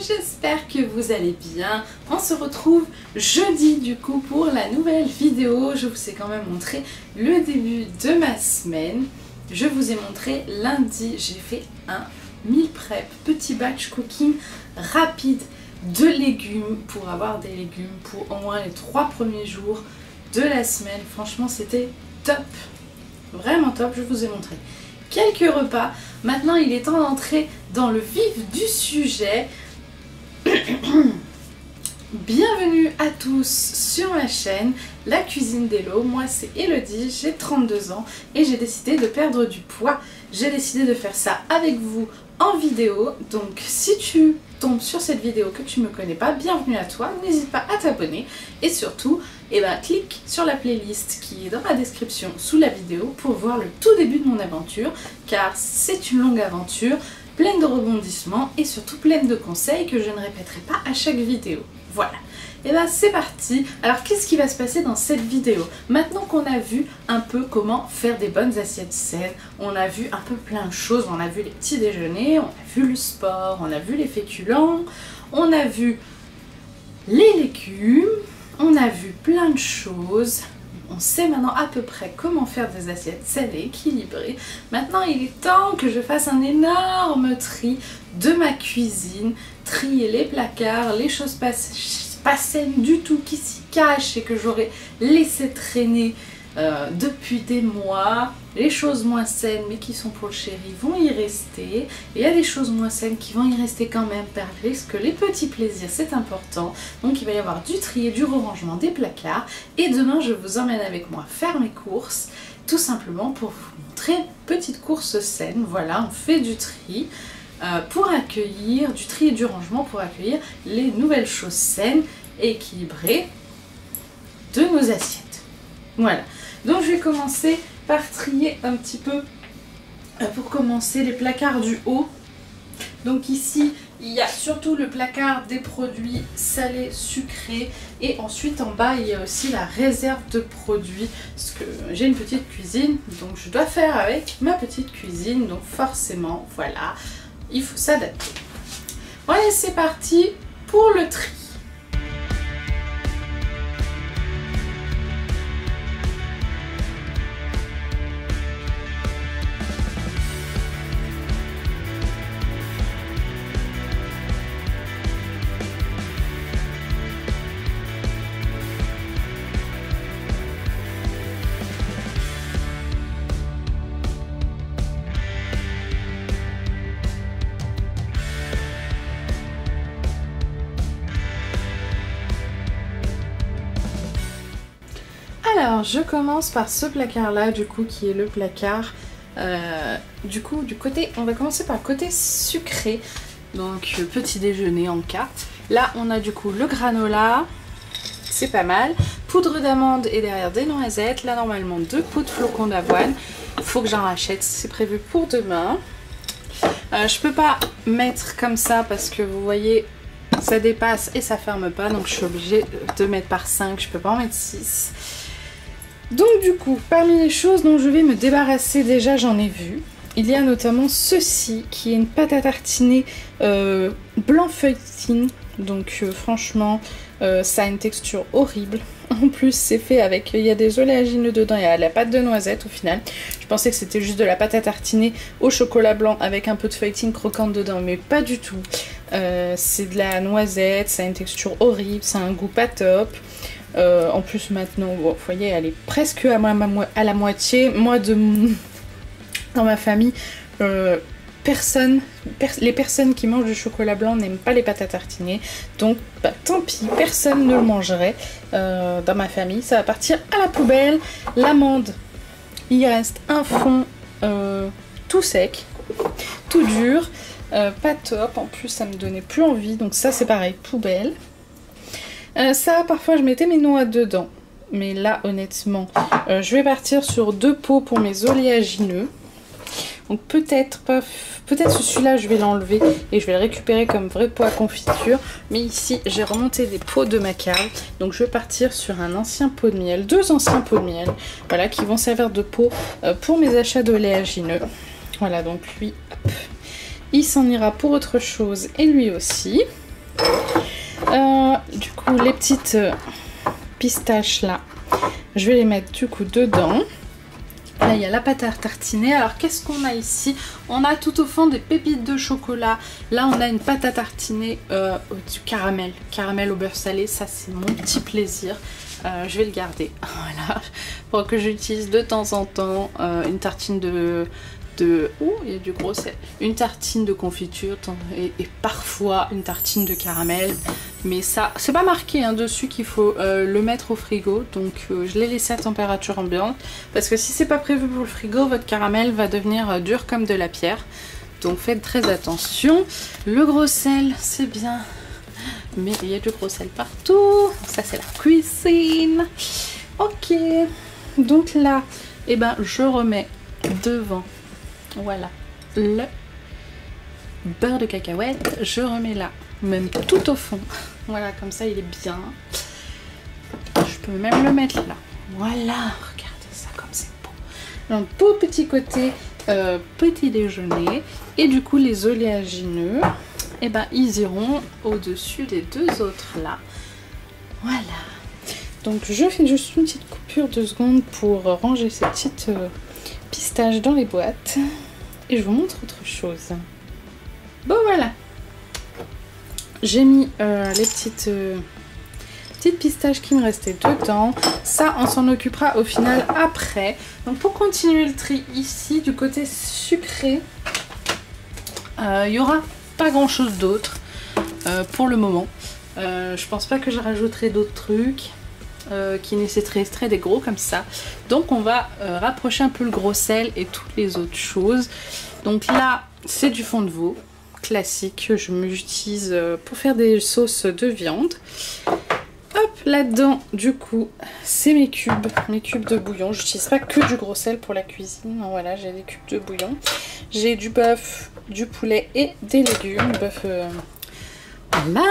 j'espère que vous allez bien. On se retrouve jeudi du coup pour la nouvelle vidéo. Je vous ai quand même montré le début de ma semaine. Je vous ai montré lundi, j'ai fait un meal prep, petit batch cooking rapide de légumes pour avoir des légumes pour au moins les 3 premiers jours de la semaine. Franchement c'était top, vraiment top. Je vous ai montré quelques repas. Maintenant il est temps d'entrer dans le vif du sujet. Bienvenue à tous sur ma chaîne La Cuisine d'Elo. Moi c'est Elodie, j'ai 32 ans et j'ai décidé de perdre du poids. J'ai décidé de faire ça avec vous en vidéo. Donc si tu tombes sur cette vidéo que tu ne me connais pas, bienvenue à toi, n'hésite pas à t'abonner et surtout clique sur la playlist qui est dans la description sous la vidéo pour voir le tout début de mon aventure, car c'est une longue aventure pleine de rebondissements et surtout pleine de conseils que je ne répéterai pas à chaque vidéo. Voilà, et c'est parti. Alors qu'est-ce qui va se passer dans cette vidéo? Maintenant qu'on a vu un peu comment faire des bonnes assiettes saines, on a vu un peu plein de choses, on a vu les petits déjeuners, on a vu le sport, on a vu les féculents, on a vu les légumes, on a vu plein de choses. On sait maintenant à peu près comment faire des assiettes saines et équilibrées. Maintenant, il est temps que je fasse un énorme tri de ma cuisine. Trier les placards, les choses pas saines du tout qui s'y cachent et que j'aurais laissé traîner depuis des mois. Les choses moins saines mais qui sont pour le chéri vont y rester. Et il y a des choses moins saines qui vont y rester quand même parce que les petits plaisirs c'est important. Donc il va y avoir du tri et du rangement des placards. Et demain je vous emmène avec moi faire mes courses. Tout simplement pour vous montrer une petite course saine. Voilà, on fait du tri. Pour accueillir du tri et du rangement, pour accueillir les nouvelles choses saines et équilibrées de nos assiettes. Voilà, donc je vais commencer par trier un petit peu, pour commencer, les placards du haut. Donc ici il y a surtout le placard des produits salés, sucrés, et ensuite en bas il y a aussi la réserve de produits parce que j'ai une petite cuisine, donc je dois faire avec ma petite cuisine, donc forcément voilà, il faut s'adapter. Voilà, c'est parti pour le tri. Alors je commence par ce placard là du coup qui est le placard du côté, on va commencer par le côté sucré, donc petit déjeuner en cas. Là on a du coup le granola, c'est pas mal, poudre d'amande et derrière des noisettes, là normalement 2 pots de flocons d'avoine, faut que j'en rachète, c'est prévu pour demain. Je peux pas mettre comme ça parce que vous voyez ça dépasse et ça ferme pas, donc je suis obligée de mettre par 5, je peux pas en mettre 6. Donc du coup, parmi les choses dont je vais me débarrasser, déjà j'en ai vu. Il y a notamment ceci, qui est une pâte à tartiner blanc feuilletine. Donc franchement, ça a une texture horrible. En plus, c'est fait avec, il y a des oléagineux dedans, il y a la pâte de noisette au final. Je pensais que c'était juste de la pâte à tartiner au chocolat blanc avec un peu de feuilletine croquante dedans, mais pas du tout. C'est de la noisette, ça a une texture horrible, ça a un goût pas top. En plus maintenant, bon, vous voyez, elle est presque à la moitié. Moi, dans ma famille, les personnes qui mangent du chocolat blanc n'aiment pas les pâtes à tartiner. Donc, tant pis, personne ne le mangerait dans ma famille. Ça va partir à la poubelle. L'amande, il reste un fond tout sec, tout dur, pas top. En plus, ça me donnait plus envie. Donc ça, c'est pareil, poubelle. Ça, parfois, je mettais mes noix dedans. Mais là, honnêtement, je vais partir sur 2 pots pour mes oléagineux. Donc peut-être celui-là, je vais l'enlever et je vais le récupérer comme vrai pot à confiture. Mais ici, j'ai remonté des pots de ma cave. Donc je vais partir sur un ancien pot de miel. 2 anciens pots de miel. Voilà, qui vont servir de pot pour mes achats d'oléagineux. Voilà, donc lui, hop, il s'en ira pour autre chose et lui aussi. Du coup, les petites pistaches là, je vais les mettre du coup dedans. Là, il y a la pâte à tartiner. Alors, qu'est-ce qu'on a ici? On a tout au fond des pépites de chocolat. Là, on a une pâte à tartiner du caramel. Caramel au beurre salé. Ça, c'est mon petit plaisir. Je vais le garder. Voilà. Pour que j'utilise de temps en temps une tartine oh, il y a du gros sel. Une tartine de confiture et parfois une tartine de caramel. Mais ça, c'est pas marqué hein, dessus qu'il faut le mettre au frigo. Donc je l'ai laissé à température ambiante. Parce que si c'est pas prévu pour le frigo, votre caramel va devenir dur comme de la pierre. Donc faites très attention. Le gros sel, c'est bien. Mais il y a du gros sel partout. Ça, c'est la cuisine. Ok. Donc là, eh ben, je remets devant. Voilà, le beurre de cacahuète, je remets là, même tout au fond. Voilà, comme ça il est bien. Je peux même le mettre là. Voilà, regardez ça comme c'est beau. Donc pour petit côté petit déjeuner. Et du coup les oléagineux, et ben ils iront au-dessus des deux autres là. Voilà. Donc je fais juste une petite coupure de secondes pour ranger ces petites pistaches dans les boîtes. Et je vous montre autre chose. Bon voilà. J'ai mis les petites pistaches qui me restaient dedans. Ça, on s'en occupera au final après. Donc pour continuer le tri ici, du côté sucré, il n'y aura pas grand chose d'autre pour le moment. Je pense pas que je rajouterai d'autres trucs qui nécessiteraient des gros comme ça. Donc on va rapprocher un peu le gros sel et toutes les autres choses. Donc là, c'est du fond de veau classique que j'utilise pour faire des sauces de viande. Hop, là-dedans, du coup, c'est mes cubes de bouillon. Je n'utilise pas que du gros sel pour la cuisine. Donc, voilà, j'ai des cubes de bouillon. J'ai du bœuf, du poulet et des légumes. Bœuf, voilà.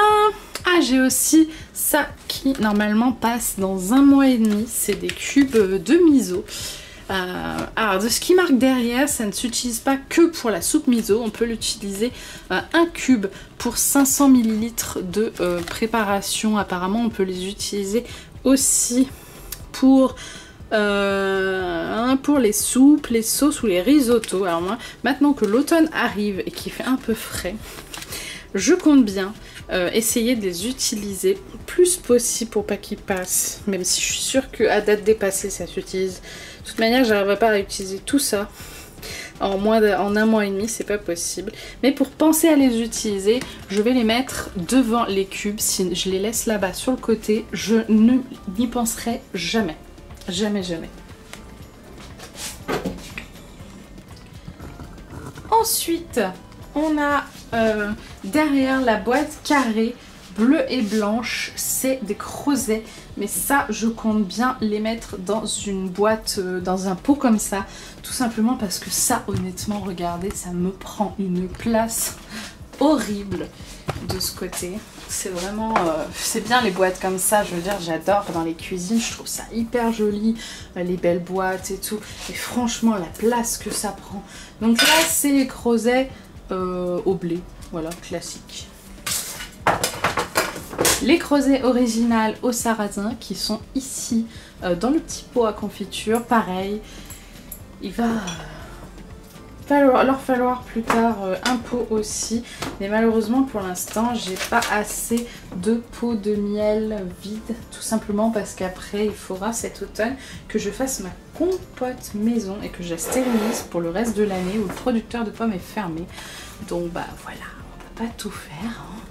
Ah, j'ai aussi ça qui normalement passe dans 1 mois et demi. C'est des cubes de miso. Alors de ce qui marque derrière, ça ne s'utilise pas que pour la soupe miso. On peut l'utiliser un cube pour 500 ml de préparation. Apparemment on peut les utiliser aussi pour les soupes, les sauces ou les risottos. Alors moi, maintenant que l'automne arrive et qu'il fait un peu frais, je compte bien essayer de les utiliser le plus possible pour pas qu'ils passent, même si je suis sûre qu'à date dépassée ça s'utilise. De toute manière, j'arriverai pas à utiliser tout ça en 1 mois et demi, c'est pas possible. Mais pour penser à les utiliser, je vais les mettre devant les cubes. Si je les laisse là-bas sur le côté, je n'y penserai jamais. Jamais, jamais. Ensuite, on a derrière la boîte carrée bleu et blanche, c'est des creusets, mais ça je compte bien les mettre dans une boîte, dans un pot comme ça, tout simplement parce que ça, honnêtement, regardez, ça me prend une place horrible de ce côté. C'est vraiment, c'est bien les boîtes comme ça, je veux dire, j'adore dans les cuisines, je trouve ça hyper joli, les belles boîtes et tout, et franchement la place que ça prend. Donc là c'est les creusets au blé, voilà, classique. Les creusets originales au sarrasin qui sont ici dans le petit pot à confiture. Pareil, il va leur falloir plus tard un pot aussi. Mais malheureusement pour l'instant j'ai pas assez de pots de miel vide. Tout simplement parce qu'après il faudra cet automne que je fasse ma compote maison et que je la stérilise pour le reste de l'année où le producteur de pommes est fermé. Donc bah voilà, on peut pas tout faire hein.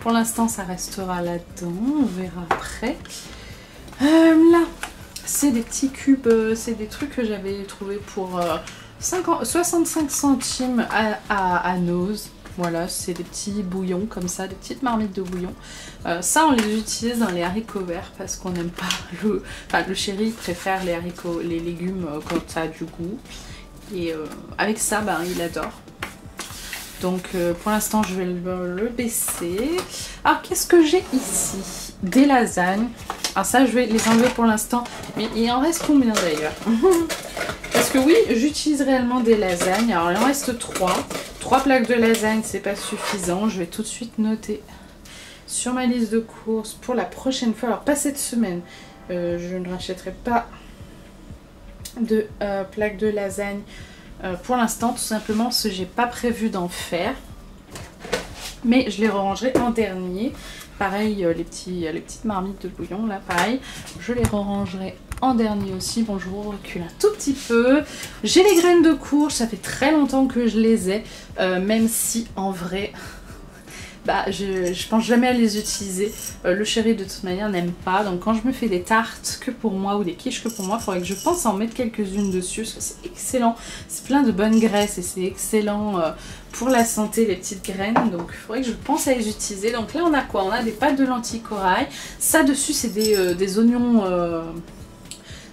Pour l'instant ça restera là-dedans, on verra après. Là c'est des petits cubes, c'est des trucs que j'avais trouvé pour 65 centimes à Nose. Voilà, c'est des petits bouillons comme ça, des petites marmites de bouillon. Ça on les utilise dans les haricots verts parce qu'on n'aime pas le chéri préfère les légumes quand ça a du goût. Et avec ça, ben, il adore. Donc pour l'instant je vais le baisser. Alors qu'est-ce que j'ai ici? Des lasagnes. Alors ça je vais les enlever pour l'instant. Mais il en reste combien d'ailleurs? Parce que oui, j'utilise réellement des lasagnes. Alors il en reste 3. 3 plaques de lasagne, c'est pas suffisant. Je vais tout de suite noter sur ma liste de courses pour la prochaine fois. Alors pas cette semaine, je ne rachèterai pas de plaques de lasagne pour l'instant, tout simplement parce que j'ai pas prévu d'en faire. Mais je les rangerai en dernier. Pareil, les petites marmites de bouillon, là, pareil. Je les rangerai en dernier aussi. Bon, je vous recule un tout petit peu. J'ai les graines de courge, ça fait très longtemps que je les ai. Même si, en vrai, bah, je pense jamais à les utiliser. Le chéri, de toute manière, n'aime pas. Donc, quand je me fais des tartes que pour moi ou des quiches que pour moi, il faudrait que je pense à en mettre quelques-unes dessus. Parce que c'est excellent. C'est plein de bonnes graisses et c'est excellent pour la santé, les petites graines. Donc, il faudrait que je pense à les utiliser. Donc, là, on a quoi? On a des pâtes de lentilles corail. Ça, dessus, c'est des oignons...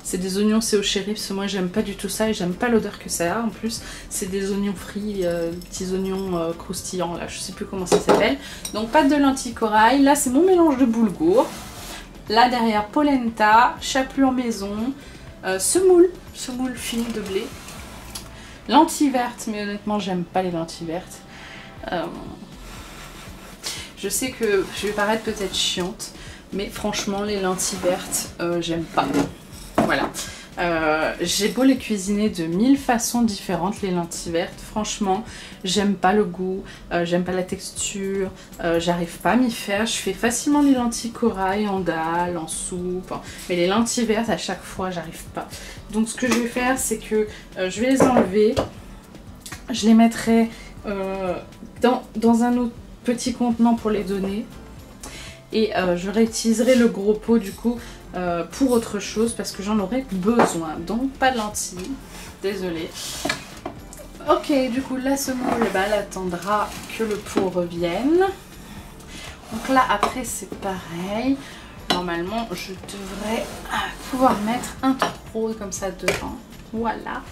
c'est des oignons c'est au chéri, parce que moi j'aime pas du tout ça et j'aime pas l'odeur que ça a. En plus c'est des oignons frits, petits oignons croustillants là, je sais plus comment ça s'appelle. Donc pâte de lentilles corail, là c'est mon mélange de boulgour. Là derrière polenta, chapelure maison, semoule fine de blé. Lentilles vertes, mais honnêtement j'aime pas les lentilles vertes. Je sais que je vais paraître peut-être chiante, mais franchement les lentilles vertes j'aime pas. Voilà, j'ai beau les cuisiner de 1000 façons différentes, les lentilles vertes, franchement, j'aime pas le goût, j'aime pas la texture, j'arrive pas à m'y faire. Je fais facilement les lentilles corail en dalle, en soupe, mais les lentilles vertes à chaque fois, j'arrive pas. Donc ce que je vais faire, c'est que je vais les enlever, je les mettrai dans un autre petit contenant pour les donner. Et je réutiliserai le gros pot du coup pour autre chose parce que j'en aurai besoin. Donc pas de lentilles, désolée. Ok, du coup la semoule, elle attendra que le pot revienne. Donc là après c'est pareil. Normalement je devrais pouvoir mettre un trop comme ça dedans. Voilà.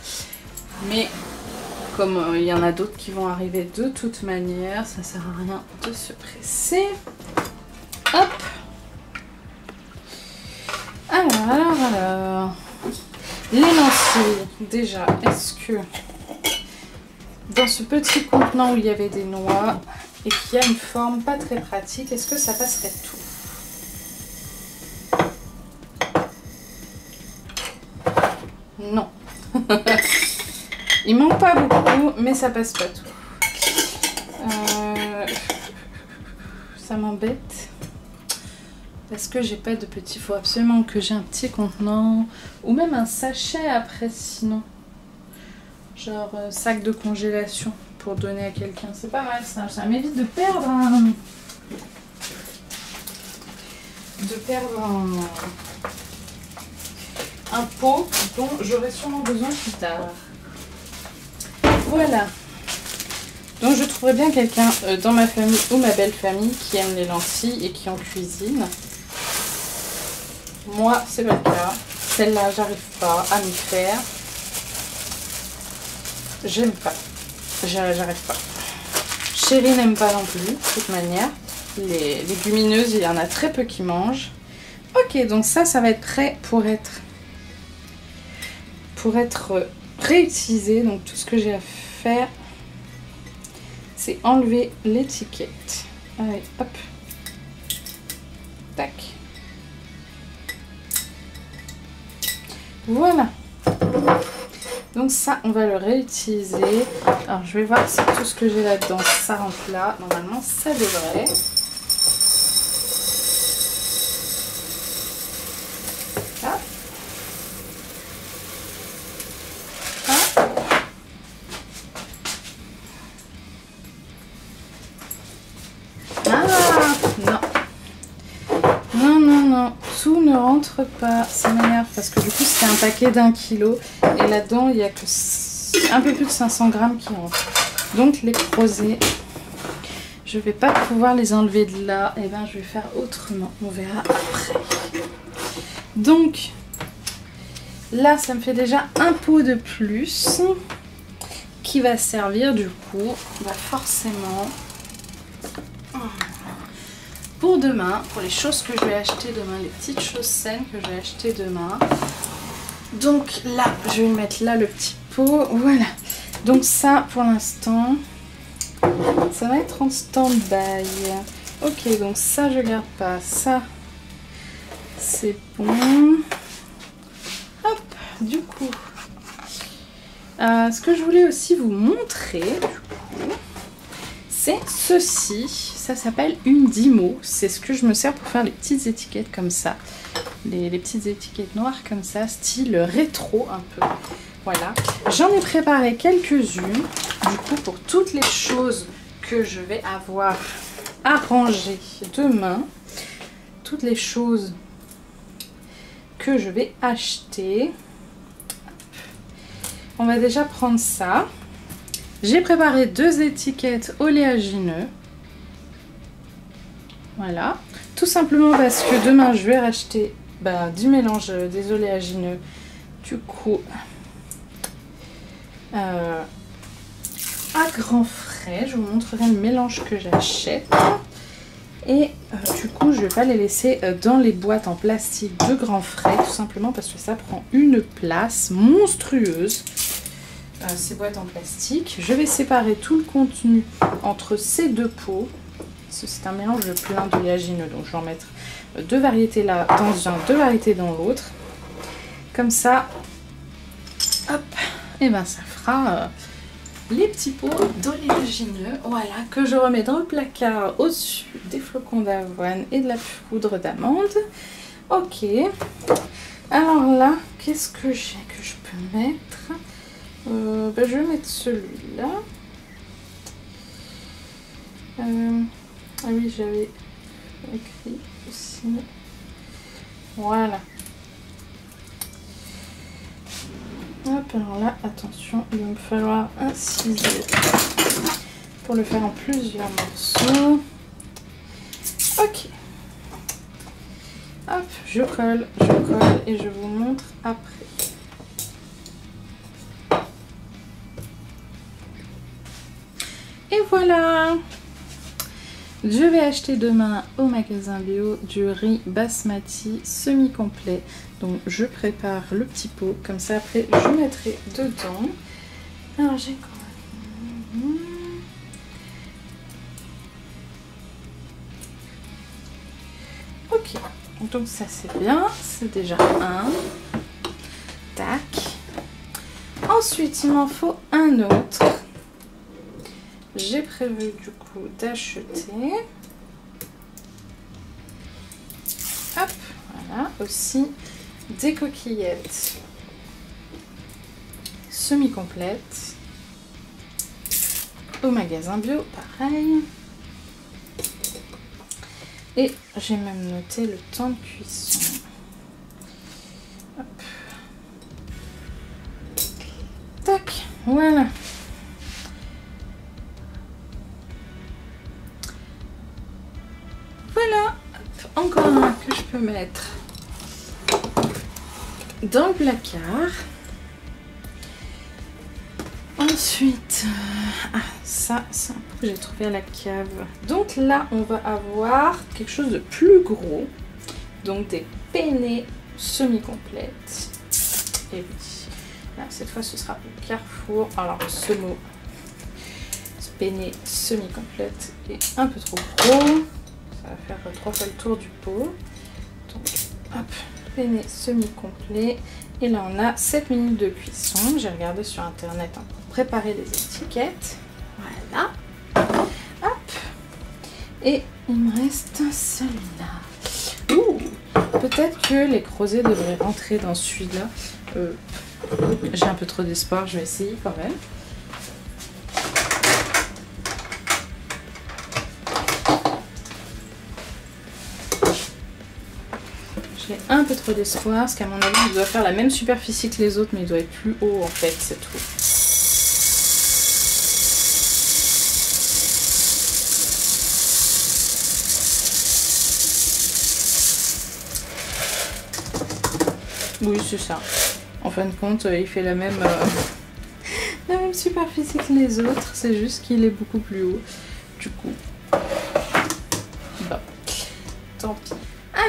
Mais comme il y en a d'autres qui vont arriver de toute manière, ça sert à rien de se presser. Hop. Alors. Les lentilles, déjà, est-ce que dans ce petit contenant où il y avait des noix et qui a une forme pas très pratique, est-ce que ça passerait tout? Non. Il manque pas beaucoup, mais ça passe pas tout. Ça m'embête. Parce que j'ai pas de petit, il faut absolument que j'ai un petit contenant ou même un sachet après sinon. Genre sac de congélation pour donner à quelqu'un. C'est pas mal ça, ça m'évite de perdre un pot dont j'aurai sûrement besoin plus tard. Voilà. Donc je trouverais bien quelqu'un dans ma famille ou ma belle famille qui aime les lentilles et qui en cuisine. Moi, c'est pas le cas. Celle-là, j'arrive pas à m'y faire. J'aime pas. J'arrive pas. Chéri n'aime pas non plus, de toute manière. Les légumineuses, il y en a très peu qui mangent. Ok, donc ça va être prêt pour être réutilisé. Donc tout ce que j'ai à faire, c'est enlever l'étiquette. Allez, hop. Tac. Voilà. Donc ça, on va le réutiliser. Alors, je vais voir si tout ce que j'ai là-dedans, ça rentre là. Normalement, ça devrait. Hop. Hop. Ah, non. Non, non, non. Tout ne rentre pas. Ça m'énerve parce que du coup, c'est un paquet d'1 kg. Et là-dedans, il n'y a que un peu plus de 500 grammes qui rentrent. Donc, les crozets, je ne vais pas pouvoir les enlever de là. Et bien, je vais faire autrement. On verra après. Donc, là, ça me fait déjà un pot de plus qui va servir du coup, forcément... pour demain, pour les choses que je vais acheter demain, les petites choses saines que je vais acheter demain. Donc là, je vais mettre là le petit pot, voilà. Donc ça, pour l'instant, ça va être en stand-by. Ok, donc ça je garde pas, ça c'est bon. Hop, du coup, ce que je voulais aussi vous montrer, du coup, c'est ceci. Ça s'appelle une Dymo. C'est ce que je me sers pour faire les petites étiquettes comme ça. Les petites étiquettes noires comme ça, style rétro un peu. Voilà. J'en ai préparé quelques-unes. Du coup, pour toutes les choses que je vais avoir à ranger demain. Toutes les choses que je vais acheter. On va déjà prendre ça. J'ai préparé 2 étiquettes oléagineux. Voilà. Tout simplement parce que demain, je vais racheter du mélange des oléagineux. Du coup, à grands frais. Je vous montrerai le mélange que j'achète. Et du coup, je ne vais pas les laisser dans les boîtes en plastique de grands frais. Tout simplement parce que ça prend une place monstrueuse. Ces boîtes en plastique. Je vais séparer tout le contenu entre ces 2 pots. C'est un mélange plein d'oléagineux, donc je vais en mettre 2 variétés là dans un, 2 variétés dans l'autre. Comme ça, hop, et ben ça fera les petits pots d'oléagineux, voilà, que je remets dans le placard au-dessus des flocons d'avoine et de la poudre d'amande. Ok, alors là, qu'est-ce que j'ai que je peux mettre? Je vais mettre celui-là. Ah oui, j'avais écrit aussi. Voilà. Hop, alors là, attention, il va me falloir un ciseau pour le faire en plusieurs morceaux. Ok. Hop, je colle et je vous montre après. Et voilà! Je vais acheter demain au magasin bio du riz basmati semi-complet. Donc je prépare le petit pot, comme ça après je mettrai dedans. Alors j'ai quoi? Ok, donc ça c'est bien, c'est déjà un. Tac. Ensuite il m'en faut un autre. J'ai prévu du coup d'acheter. Hop, voilà, aussi des coquillettes semi-complètes au magasin bio, pareil. Et j'ai même noté le temps de cuisson. Hop. Tac, voilà. Voilà, encore un que je peux mettre dans le placard. Ensuite, ça c'est un peu que j'ai trouvé à la cave. Donc là, on va avoir quelque chose de plus gros. Donc des penne semi-complètes. Et oui, là, cette fois ce sera pour Carrefour. Alors ce mot, penne semi-complète, est un peu trop gros. Ça va faire 3 fois le tour du pot. Donc, hop, penne semi-complet. Et là, on a 7 minutes de cuisson. J'ai regardé sur internet pour préparer les étiquettes. Voilà. Hop. Et il me reste celui-là. Ouh. Peut-être que les crozets devraient rentrer dans celui-là. J'ai un peu trop d'espoir. Je vais essayer quand même. J'ai un peu trop d'espoir, parce qu'à mon avis, il doit faire la même superficie que les autres, mais il doit être plus haut en fait, c'est tout. Oui, c'est ça. En fin de compte, il fait la même superficie que les autres, c'est juste qu'il est beaucoup plus haut. Du coup, bon, tant pis.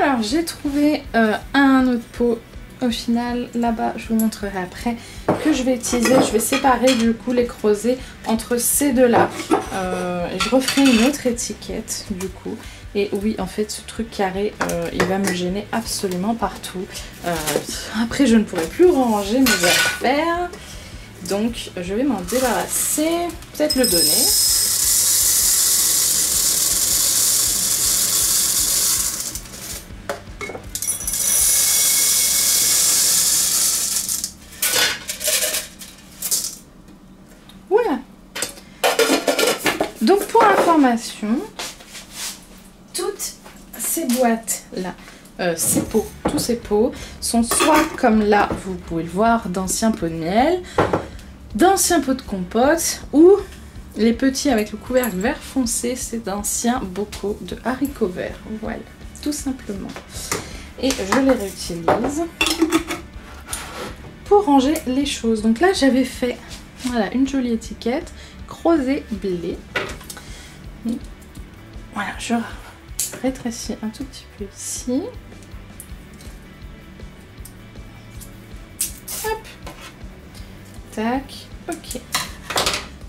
Alors, j'ai trouvé un autre pot au final, là-bas, je vous montrerai après, que je vais utiliser. Je vais séparer du coup les crozets entre ces deux-là. Je referai une autre étiquette du coup. Et oui, en fait, ce truc carré, il va me gêner absolument partout. Après, je ne pourrai plus ranger mes affaires. Donc, je vais m'en débarrasser. Peut-être le donner. Voilà. Donc, pour information, toutes ces boîtes-là, ces pots, tous ces pots sont soit comme là, vous pouvez le voir, d'anciens pots de miel, d'anciens pots de compote, ou les petits avec le couvercle vert foncé, c'est d'anciens bocaux de haricots verts. Voilà, tout simplement. Et je les réutilise pour ranger les choses. Donc là, j'avais fait voilà, une jolie étiquette, crozet blé. Voilà, je rétrécis un tout petit peu ici. Hop. Tac. Ok.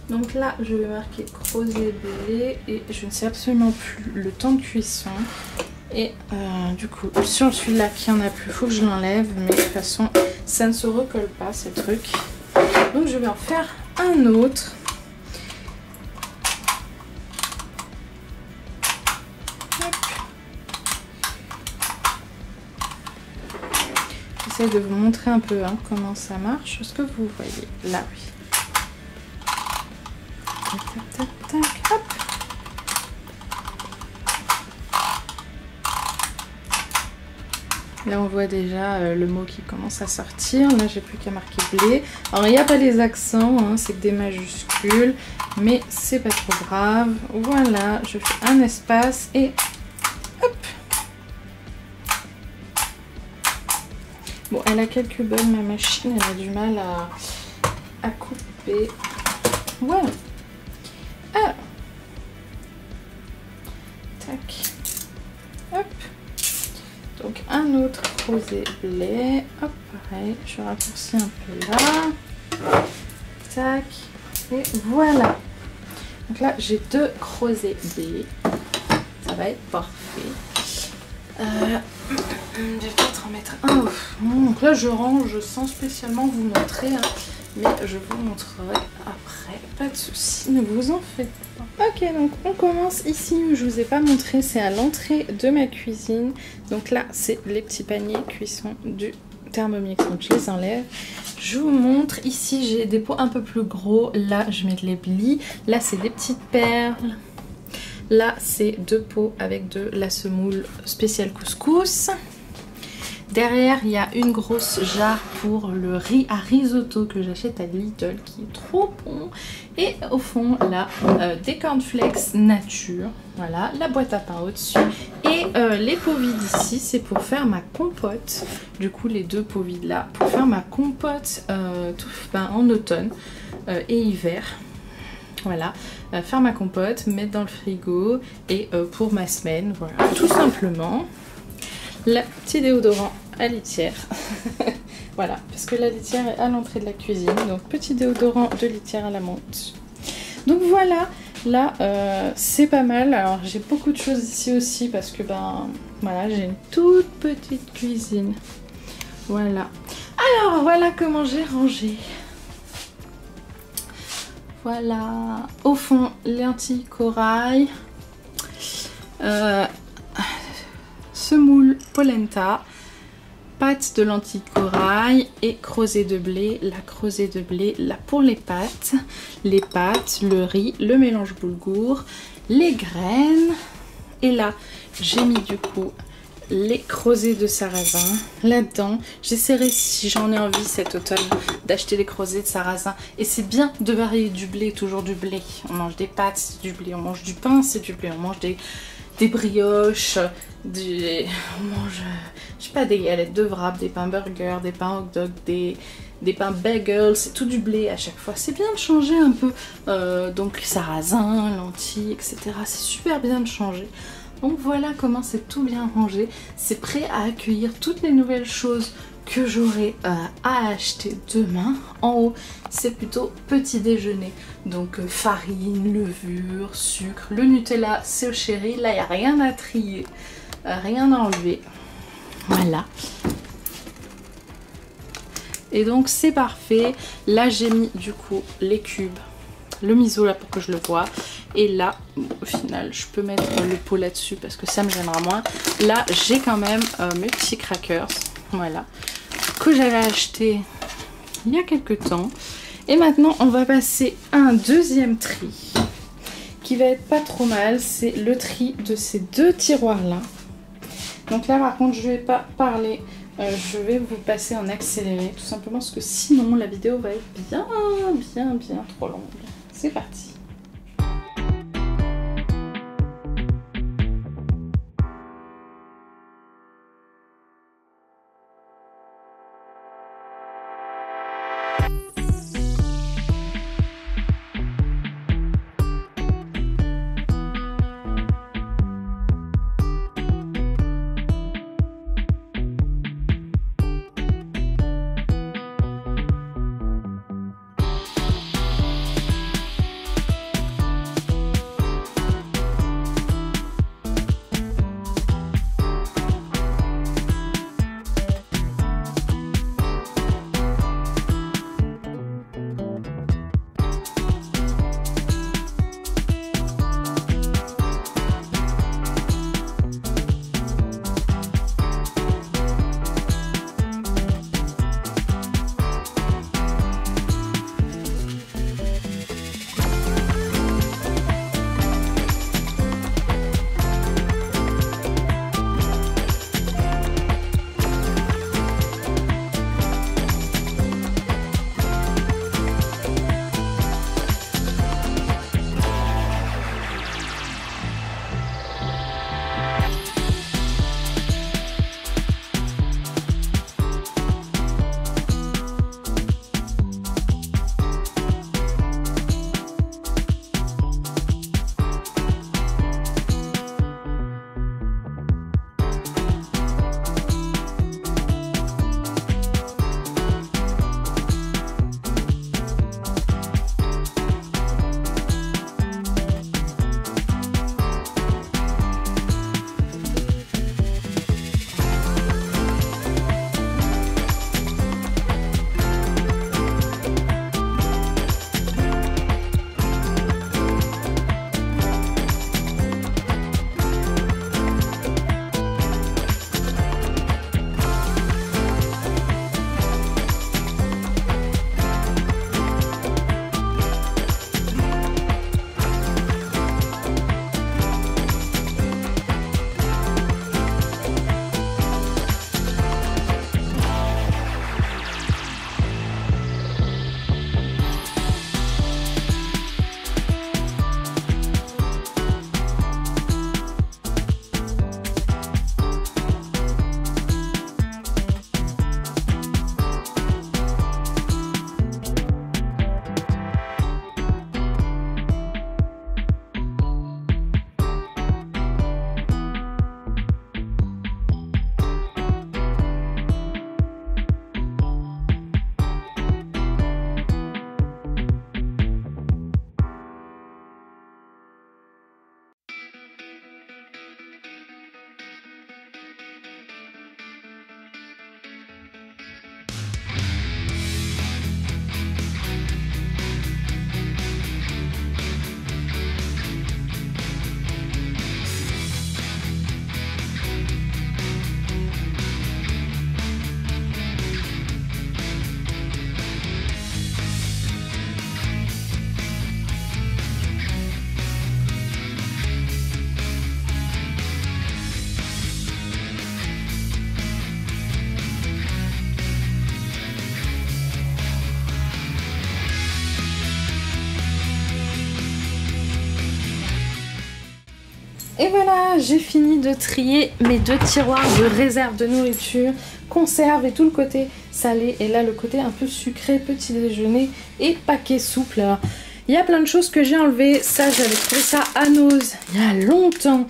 Donc là, je vais marquer crozet blé et je ne sais absolument plus le temps de cuisson. Et du coup, sur celui-là qui en a plus, il faut que je l'enlève. Mais de toute façon, ça ne se recolle pas ces trucs. Donc je vais en faire un autre. J'essaie de vous montrer un peu comment ça marche. Est-ce que vous voyez? Là, oui. Tac, tac, tac, tac, hop. Là, on voit déjà le mot qui commence à sortir. Là, j'ai plus qu'à marquer blé. Alors, il n'y a pas les accents, c'est que des majuscules. Mais c'est pas trop grave. Voilà, je fais un espace et hop. Bon, elle a quelques bugs, ma machine. Elle a du mal à couper. Voilà. Alors. Tac. Hop. Donc un autre crozet blé. Hop, pareil. Je raccourcis un peu là. Tac. Et voilà. Donc là, j'ai 2 creusets blé. Ça va être parfait. Je vais peut-être en mettre un. Donc là, je range sans spécialement vous montrer. Mais je vous montrerai après. Pas de soucis, ne vous en faites pas. Ok, donc on commence ici où je vous ai pas montré. C'est à l'entrée de ma cuisine. Donc là, c'est les petits paniers cuisson du Thermomix. Donc je les enlève. Je vous montre. Ici, j'ai des pots un peu plus gros. Là, je mets de l'éblis. Là, c'est des petites perles. Là, c'est 2 pots avec de la semoule spéciale couscous. Derrière, il y a une grosse jarre pour le riz à risotto que j'achète à Lidl qui est trop bon. Et au fond, là, des cornflakes nature. Voilà, la boîte à pain au-dessus. Et les pots vides ici, c'est pour faire ma compote. Du coup, les 2 pots vides là, pour faire ma compote en automne et hiver. Voilà, faire ma compote, mettre dans le frigo et pour ma semaine, voilà, tout simplement. Le petit déodorant à litière. Voilà, parce que la litière est à l'entrée de la cuisine. Donc petit déodorant de litière à la menthe. Donc voilà, là c'est pas mal. Alors j'ai beaucoup de choses ici aussi parce que voilà, j'ai une toute petite cuisine. Voilà. Alors voilà comment j'ai rangé. Voilà. Au fond, lentilles corail. Semoule polenta, pâte de lentilles corail et crozet de blé. La crozet de blé là pour les pâtes, le riz, le mélange boulgour, les graines. Et là, j'ai mis du coup les creusets de sarrasin là-dedans. J'essaierai, si j'en ai envie cet automne, d'acheter les creusets de sarrasin. Et c'est bien de varier du blé, toujours du blé. On mange des pâtes, c'est du blé. On mange du pain, c'est du blé. On mange des brioches, on mange, je sais pas, des galettes de wrap, des pains burgers, des pains hot dog, des pains bagels, c'est tout du blé à chaque fois. C'est bien de changer un peu, donc sarrasin, lentilles, etc. C'est super bien de changer. Donc voilà comment c'est tout bien rangé. C'est prêt à accueillir toutes les nouvelles choses que j'aurai à acheter demain. En haut, c'est plutôt petit déjeuner. Donc farine, levure, sucre. Le Nutella, c'est au chéri. Là, il n'y a rien à trier, rien à enlever. Voilà. Et donc, c'est parfait. Là, j'ai mis du coup les cubes, le miso là pour que je le voie. Et là, au final, je peux mettre le pot là-dessus parce que ça me gênera moins. Là, j'ai quand même mes petits crackers, voilà, que j'avais acheté il y a quelques temps. Et maintenant, on va passer à un deuxième tri qui va être pas trop mal. C'est le tri de ces deux tiroirs-là. Donc là, par contre, je vais pas parler. Je vais vous passer en accéléré, tout simplement parce que sinon, la vidéo va être bien trop longue. C'est parti. Et voilà, j'ai fini de trier mes deux tiroirs de réserve de nourriture, conserve et tout le côté salé. Et là, le côté un peu sucré, petit déjeuner et paquet souple. Alors, il y a plein de choses que j'ai enlevées. Ça, j'avais trouvé ça à Nose il y a longtemps.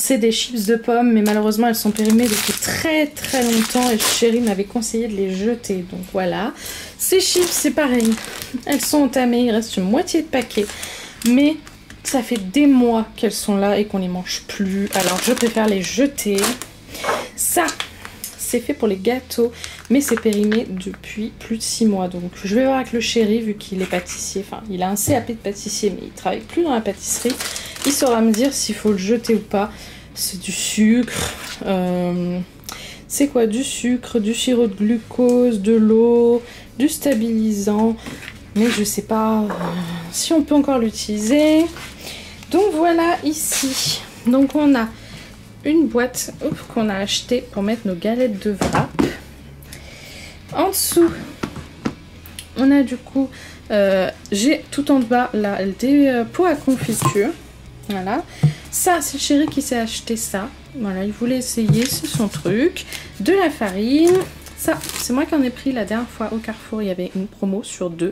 C'est des chips de pommes, mais malheureusement elles sont périmées depuis très très longtemps et chérie m'avait conseillé de les jeter. Donc voilà. Ces chips, c'est pareil. Elles sont entamées, il reste une moitié de paquet. Mais ça fait des mois qu'elles sont là et qu'on les mange plus. Alors je préfère les jeter. Ça, c'est fait pour les gâteaux, mais c'est périmé depuis plus de 6 mois. Donc je vais voir avec le chéri, vu qu'il est pâtissier. Enfin, il a un CAP de pâtissier, mais il travaille plus dans la pâtisserie. Il saura me dire s'il faut le jeter ou pas. C'est du sucre. C'est quoi? Du sucre, du sirop de glucose, de l'eau, du stabilisant. Mais je sais pas si on peut encore l'utiliser. Donc voilà ici. Donc on a une boîte qu'on a achetée pour mettre nos galettes de wrap. En dessous, on a du coup, j'ai tout en bas là des pots à confiture. Voilà. Ça, c'est le chéri qui s'est acheté ça. Voilà, il voulait essayer, c'est son truc. De la farine. Ça, c'est moi qui en ai pris la dernière fois au Carrefour. Il y avait une promo sur 2.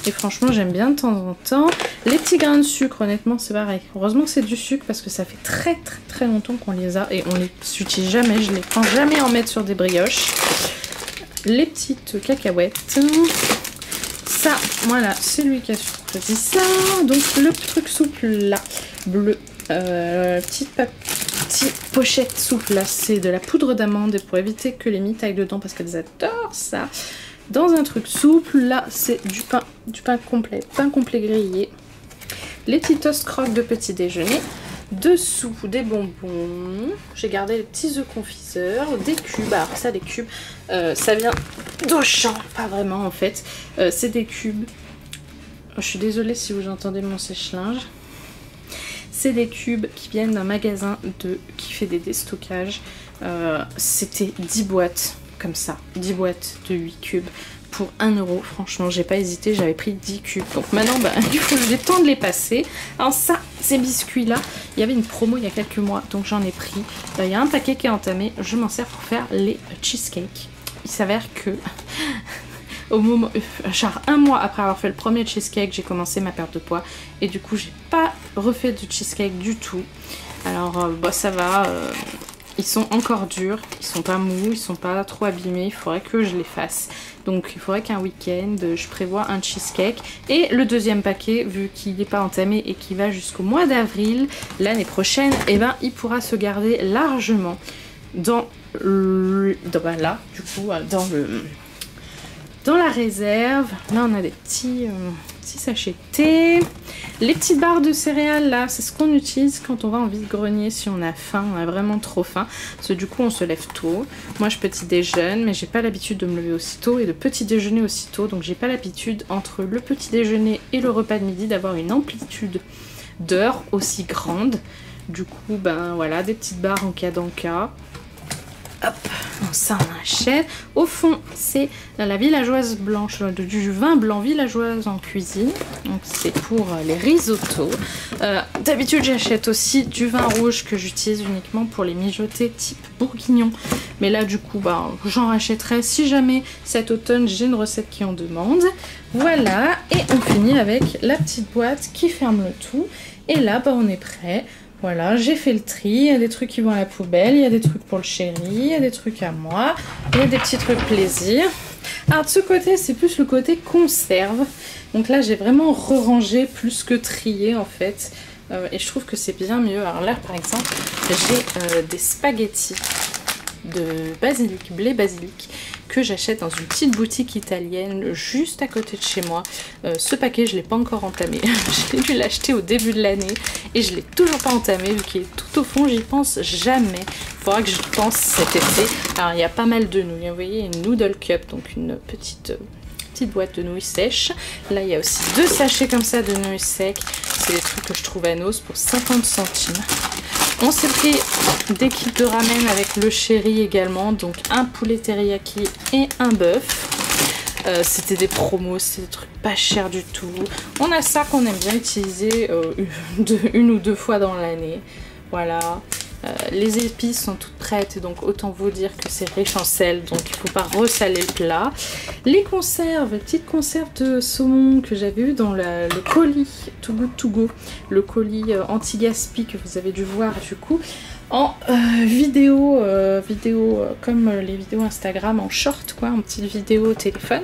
Et franchement, j'aime bien de temps en temps. Les petits grains de sucre, honnêtement, c'est pareil. Heureusement que c'est du sucre parce que ça fait très très très longtemps qu'on les a. Et on les utilise jamais. Je les prends jamais en mettre sur des brioches. Les petites cacahuètes. Ça, voilà, c'est lui qui a choisi ça. Donc le truc souple là, bleu. Petite pochette souple là, c'est de la poudre d'amande pour éviter que les miettes aillent dedans parce qu'elles adorent ça. Dans un truc souple, là c'est du pain complet grillé. Les petits toasts croques de petit déjeuner. Dessous des bonbons. J'ai gardé les petits œufs confiseurs, des cubes. Alors ça, des cubes, ça vient d'Auchan, pas vraiment en fait. C'est des cubes. Je suis désolée si vous entendez mon sèche-linge. C'est des cubes qui viennent d'un magasin qui fait des déstockages. C'était 10 boîtes comme ça, 10 boîtes de 8 cubes pour 1 €. Franchement, j'ai pas hésité, j'avais pris 10 cubes. Donc maintenant, il faut le temps de les passer. Alors ça, ces biscuits-là, il y avait une promo il y a quelques mois, donc j'en ai pris. Il y a un paquet qui est entamé, je m'en sers pour faire les cheesecakes. Il s'avère que... au moment, genre 1 mois après avoir fait le premier cheesecake, j'ai commencé ma perte de poids et du coup j'ai pas refait de cheesecake du tout. Alors ça va, ils sont encore durs, ils sont pas mous, ils sont pas trop abîmés, il faudrait que je les fasse. Donc il faudrait qu'un week-end je prévois un cheesecake. Et le deuxième paquet, vu qu'il n'est pas entamé et qu'il va jusqu'au mois d'avril l'année prochaine, et il pourra se garder largement dans là du coup dans la réserve. Là on a des petits sachets de thé. Les petites barres de céréales là, c'est ce qu'on utilise quand on va en vide-grenier si on a faim, on a vraiment trop faim. Parce que du coup on se lève tôt. Moi je petit déjeune, mais j'ai pas l'habitude de me lever aussitôt et de petit déjeuner aussitôt. Donc j'ai pas l'habitude entre le petit déjeuner et le repas de midi d'avoir une amplitude d'heures aussi grande. Du coup voilà, des petites barres en cas d'en cas. Hop, ça on achète. Au fond, c'est la villageoise blanche, du vin blanc villageoise en cuisine. Donc c'est pour les risottos. D'habitude, j'achète aussi du vin rouge que j'utilise uniquement pour les mijoter type bourguignon. Mais là, du coup, j'en rachèterai si jamais cet automne j'ai une recette qui en demande. Voilà, et on finit avec la petite boîte qui ferme le tout. Et là, on est prêt. Voilà, j'ai fait le tri, il y a des trucs qui vont à la poubelle, il y a des trucs pour le chéri, il y a des trucs à moi, il y a des petits trucs plaisir. Alors de ce côté, c'est plus le côté conserve. Donc là, j'ai vraiment re-rangé plus que trié en fait. Et je trouve que c'est bien mieux. Alors là, par exemple, j'ai des spaghettis de basilic, blé basilic, que j'achète dans une petite boutique italienne juste à côté de chez moi. Ce paquet, je ne l'ai pas encore entamé. J'ai dû l'acheter au début de l'année et je ne l'ai toujours pas entamé vu qu'il est tout au fond. J'y pense jamais. Il faudra que je pense cet été. Alors, il y a pas mal de nouilles. Vous voyez, une noodle cup, donc une petite boîte de nouilles sèches. Là, il y a aussi 2 sachets comme ça de nouilles secs. C'est des trucs que je trouve à Nos pour 50 centimes. On s'est pris des kits de ramen avec le chéri également, donc un poulet teriyaki et un bœuf. C'était des promos, c'était des trucs pas chers du tout. On a ça qu'on aime bien utiliser une ou deux fois dans l'année. Voilà. Les épices sont toutes prêtes, donc autant vous dire que c'est riche en sel, donc il ne faut pas ressaler le plat. Les conserves, les petites conserves de saumon que j'avais eu dans le colis Too Good To Go, le colis anti-gaspi que vous avez dû voir du coup. en vidéo, comme les vidéos Instagram en short quoi, en petite vidéo au téléphone.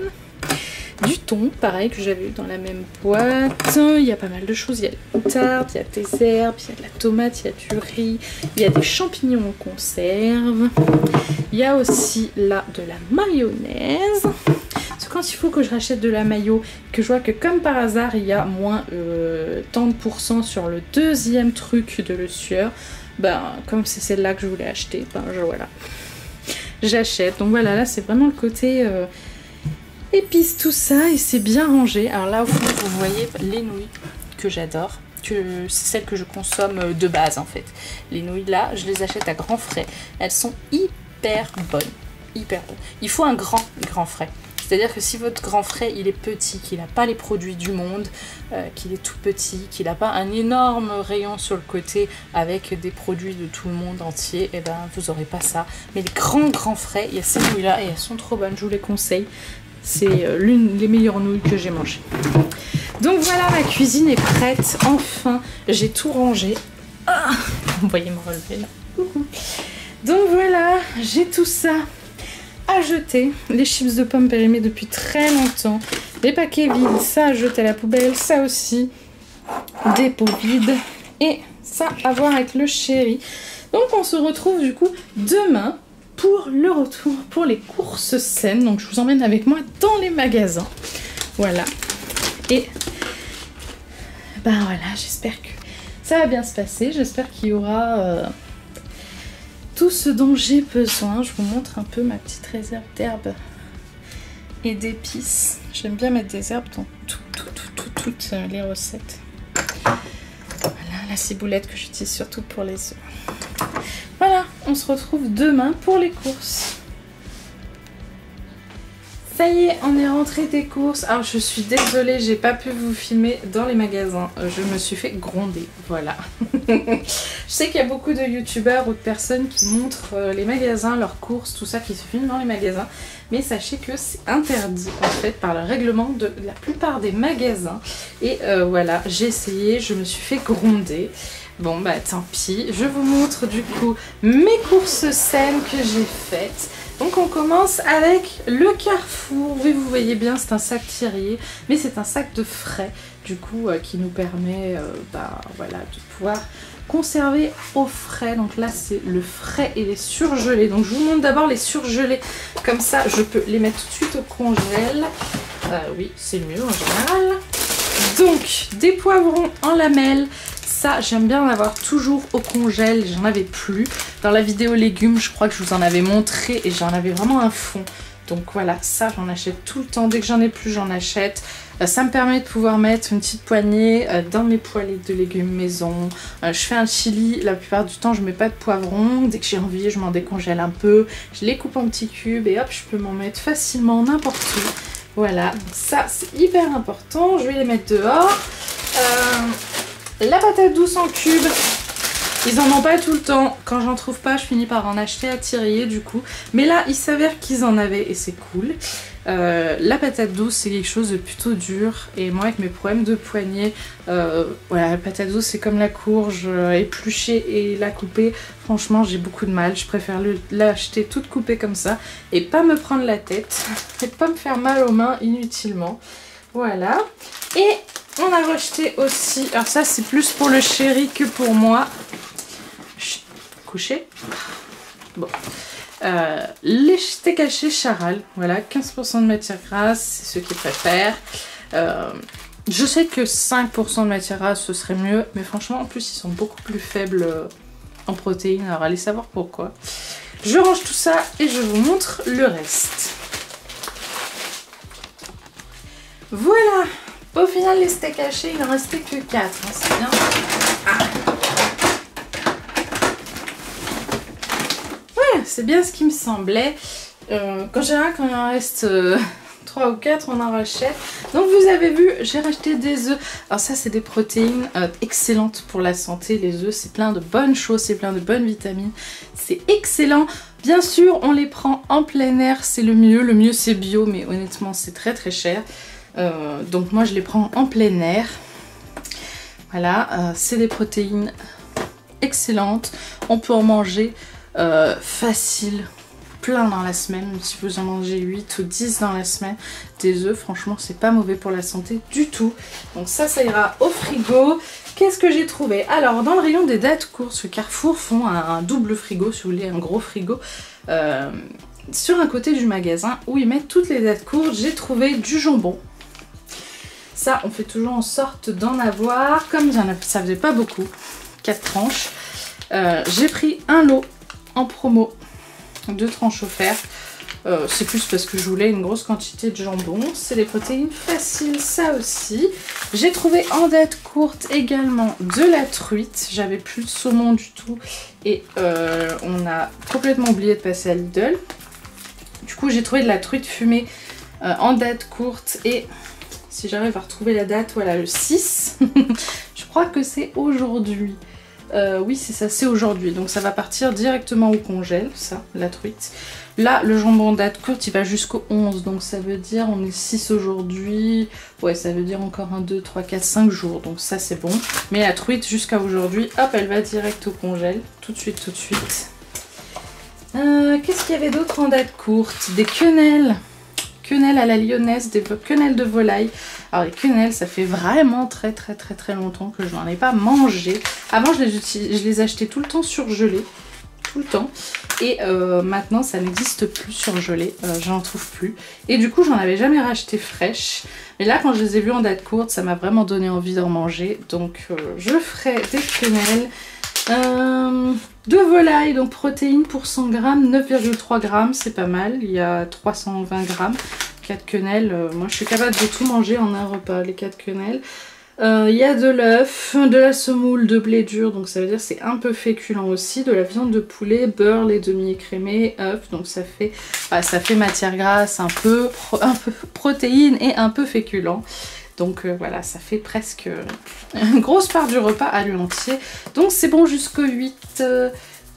Du thon, pareil, que j'avais eu dans la même boîte. Il y a pas mal de choses. Il y a des moutardes, il y a des herbes, il y a de la tomate, il y a du riz, il y a des champignons en conserve. Il y a aussi là de la mayonnaise. Parce que quand il faut que je rachète de la mayo, que je vois que comme par hasard, il y a moins tant de pourcents sur le deuxième truc de Le Sueur, ben, comme c'est celle-là que je voulais acheter, ben voilà. J'achète. Donc voilà, là c'est vraiment le côté... épice tout ça et c'est bien rangé. Alors là au fond vous voyez les nouilles que j'adore, c'est celles que je consomme de base en fait. Les nouilles là je les achète à grands frais, elles sont hyper bonnes, hyper bonnes. Il faut un grand frais, c'est à dire que si votre grand frais il est petit, qu'il n'a pas les produits du monde, qu'il est tout petit, qu'il n'a pas un énorme rayon sur le côté avec des produits de tout le monde entier, et ben vous n'aurez pas ça. Mais les grands frais, il y a ces nouilles là et elles sont trop bonnes, je vous les conseille. C'est l'une des meilleures nouilles que j'ai mangées. Donc voilà, ma cuisine est prête. Enfin, j'ai tout rangé. Ah, vous voyez me relever là. Donc voilà, j'ai tout ça à jeter. Les chips de pommes périmées depuis très longtemps. Les paquets vides, ça à jeter à la poubelle. Ça aussi, des pots vides. Et ça à voir avec le chéri. Donc on se retrouve du coup demain pour le retour, pour les courses saines. Donc je vous emmène avec moi dans les magasins. Voilà. Et ben voilà, j'espère que ça va bien se passer. J'espère qu'il y aura tout ce dont j'ai besoin. Je vous montre un peu ma petite réserve d'herbes et d'épices. J'aime bien mettre des herbes dans toutes les recettes. Voilà, la ciboulette que j'utilise surtout pour les œufs. Voilà, on se retrouve demain pour les courses. Ça y est, on est rentré des courses. Alors je suis désolée, j'ai pas pu vous filmer dans les magasins. Je me suis fait gronder, voilà. Je sais qu'il y a beaucoup de youtubeurs ou de personnes qui montrent les magasins, leurs courses, tout ça, qui se filment dans les magasins. Mais sachez que c'est interdit en fait par le règlement de la plupart des magasins. Et voilà, j'ai essayé, je me suis fait gronder. Bon bah tant pis, je vous montre du coup mes courses saines que j'ai faites. Donc on commence avec le Carrefour. Oui, vous voyez bien, c'est un sac Thierry, mais c'est un sac de frais du coup qui nous permet bah, voilà, de pouvoir conserver au frais. Donc là c'est le frais et les surgelés. Donc je vous montre d'abord les surgelés, comme ça je peux les mettre tout de suite au congèle. Oui, c'est mieux en général. Donc des poivrons en lamelles. Ça, j'aime bien en avoir toujours au congèle, j'en avais plus. Dans la vidéo légumes, je crois que je vous en avais montré et j'en avais vraiment un fond. Donc voilà, ça j'en achète tout le temps. Dès que j'en ai plus, j'en achète. Ça me permet de pouvoir mettre une petite poignée dans mes poêlées de légumes maison. Je fais un chili, la plupart du temps je mets pas de poivron. Dès que j'ai envie, je m'en décongèle un peu. Je les coupe en petits cubes et hop, je peux m'en mettre facilement n'importe où. Voilà, donc ça c'est hyper important. Je vais les mettre dehors. La patate douce en cubes, ils en ont pas tout le temps. Quand j'en trouve pas, je finis par en acheter à Thierry du coup. Mais là, il s'avère qu'ils en avaient et c'est cool. La patate douce, c'est quelque chose de plutôt dur. Et moi, avec mes problèmes de poignet, voilà, la patate douce, c'est comme la courge, éplucher et la couper. Franchement, j'ai beaucoup de mal. Je préfère l'acheter toute coupée comme ça et pas me prendre la tête et pas me faire mal aux mains inutilement. Voilà. Et on a rejeté aussi, alors ça c'est plus pour le chéri que pour moi. Chut, couché. Bon. Les steaks hachés Charal, voilà, 15% de matière grasse, c'est ceux qui préfèrent. Je sais que 5% de matière grasse ce serait mieux, mais franchement en plus ils sont beaucoup plus faibles en protéines, alors allez savoir pourquoi. Je range tout ça et je vous montre le reste. Voilà. Au final, les steaks hachés, il n'en restait que 4, hein, c'est bien. Ah. Ouais, c'est bien ce qui me semblait. Quand il en reste 3 ou 4, on en rachète. Donc vous avez vu, j'ai racheté des œufs. Alors ça, c'est des protéines excellentes pour la santé. Les œufs, c'est plein de bonnes choses, c'est plein de bonnes vitamines. C'est excellent. Bien sûr, on les prend en plein air, c'est le mieux. Le mieux, c'est bio, mais honnêtement, c'est très très cher. Donc moi je les prends en plein air. Voilà, c'est des protéines excellentes. On peut en manger facile, plein dans la semaine, si vous en mangez 8 ou 10 dans la semaine. Des œufs, franchement, c'est pas mauvais pour la santé du tout. Donc ça ira au frigo. Qu'est-ce que j'ai trouvé? Alors, dans le rayon des dates courtes, ce Carrefour font un double frigo, si vous voulez, un gros frigo, sur un côté du magasin où ils mettent toutes les dates courtes. J'ai trouvé du jambon. Ça, on fait toujours en sorte d'en avoir. Comme ça faisait pas beaucoup, 4 tranches. J'ai pris un lot en promo, 2 tranches offertes. C'est plus parce que je voulais une grosse quantité de jambon. C'est des protéines faciles, ça aussi. J'ai trouvé en date courte également de la truite. J'avais plus de saumon du tout. Et on a complètement oublié de passer à Lidl. Du coup, j'ai trouvé de la truite fumée en date courte. Et si j'arrive à retrouver la date, voilà, le 6. Je crois que c'est aujourd'hui. Oui, c'est ça, c'est aujourd'hui. Donc ça va partir directement au congèle, ça, la truite. Là, le jambon date courte, il va jusqu'au 11. Donc ça veut dire, on est 6 aujourd'hui. Ouais, ça veut dire encore 1, 2, 3, 4, 5 jours. Donc ça, c'est bon. Mais la truite, jusqu'à aujourd'hui, hop, elle va direct au congèle. Tout de suite, tout de suite. Qu'est-ce qu'il y avait d'autre en date courte? Des quenelles. Quenelles à la lyonnaise, des quenelles de volaille. Alors les quenelles, ça fait vraiment très longtemps que je n'en ai pas mangé. Avant, je les achetais tout le temps surgelées. Tout le temps. Et maintenant, ça n'existe plus surgelées. J'en trouve plus. Et du coup, j'en avais jamais racheté fraîches. Mais là, quand je les ai vues en date courte, ça m'a vraiment donné envie d'en manger. Donc, je ferai des quenelles. De volaille, donc protéines pour 100 grammes, 9,3 grammes, c'est pas mal. Il y a 320 grammes. 4 quenelles, moi je suis capable de tout manger en un repas, les 4 quenelles. Il y a de l'œuf, de la semoule, de blé dur, donc ça veut dire c'est un peu féculent aussi. De la viande de poulet, beurre, lait demi-écrémé, œuf, donc ça fait matière grasse, un peu protéines et un peu féculent. Donc voilà, ça fait presque une grosse part du repas à lui entier. Donc c'est bon jusqu'au 8.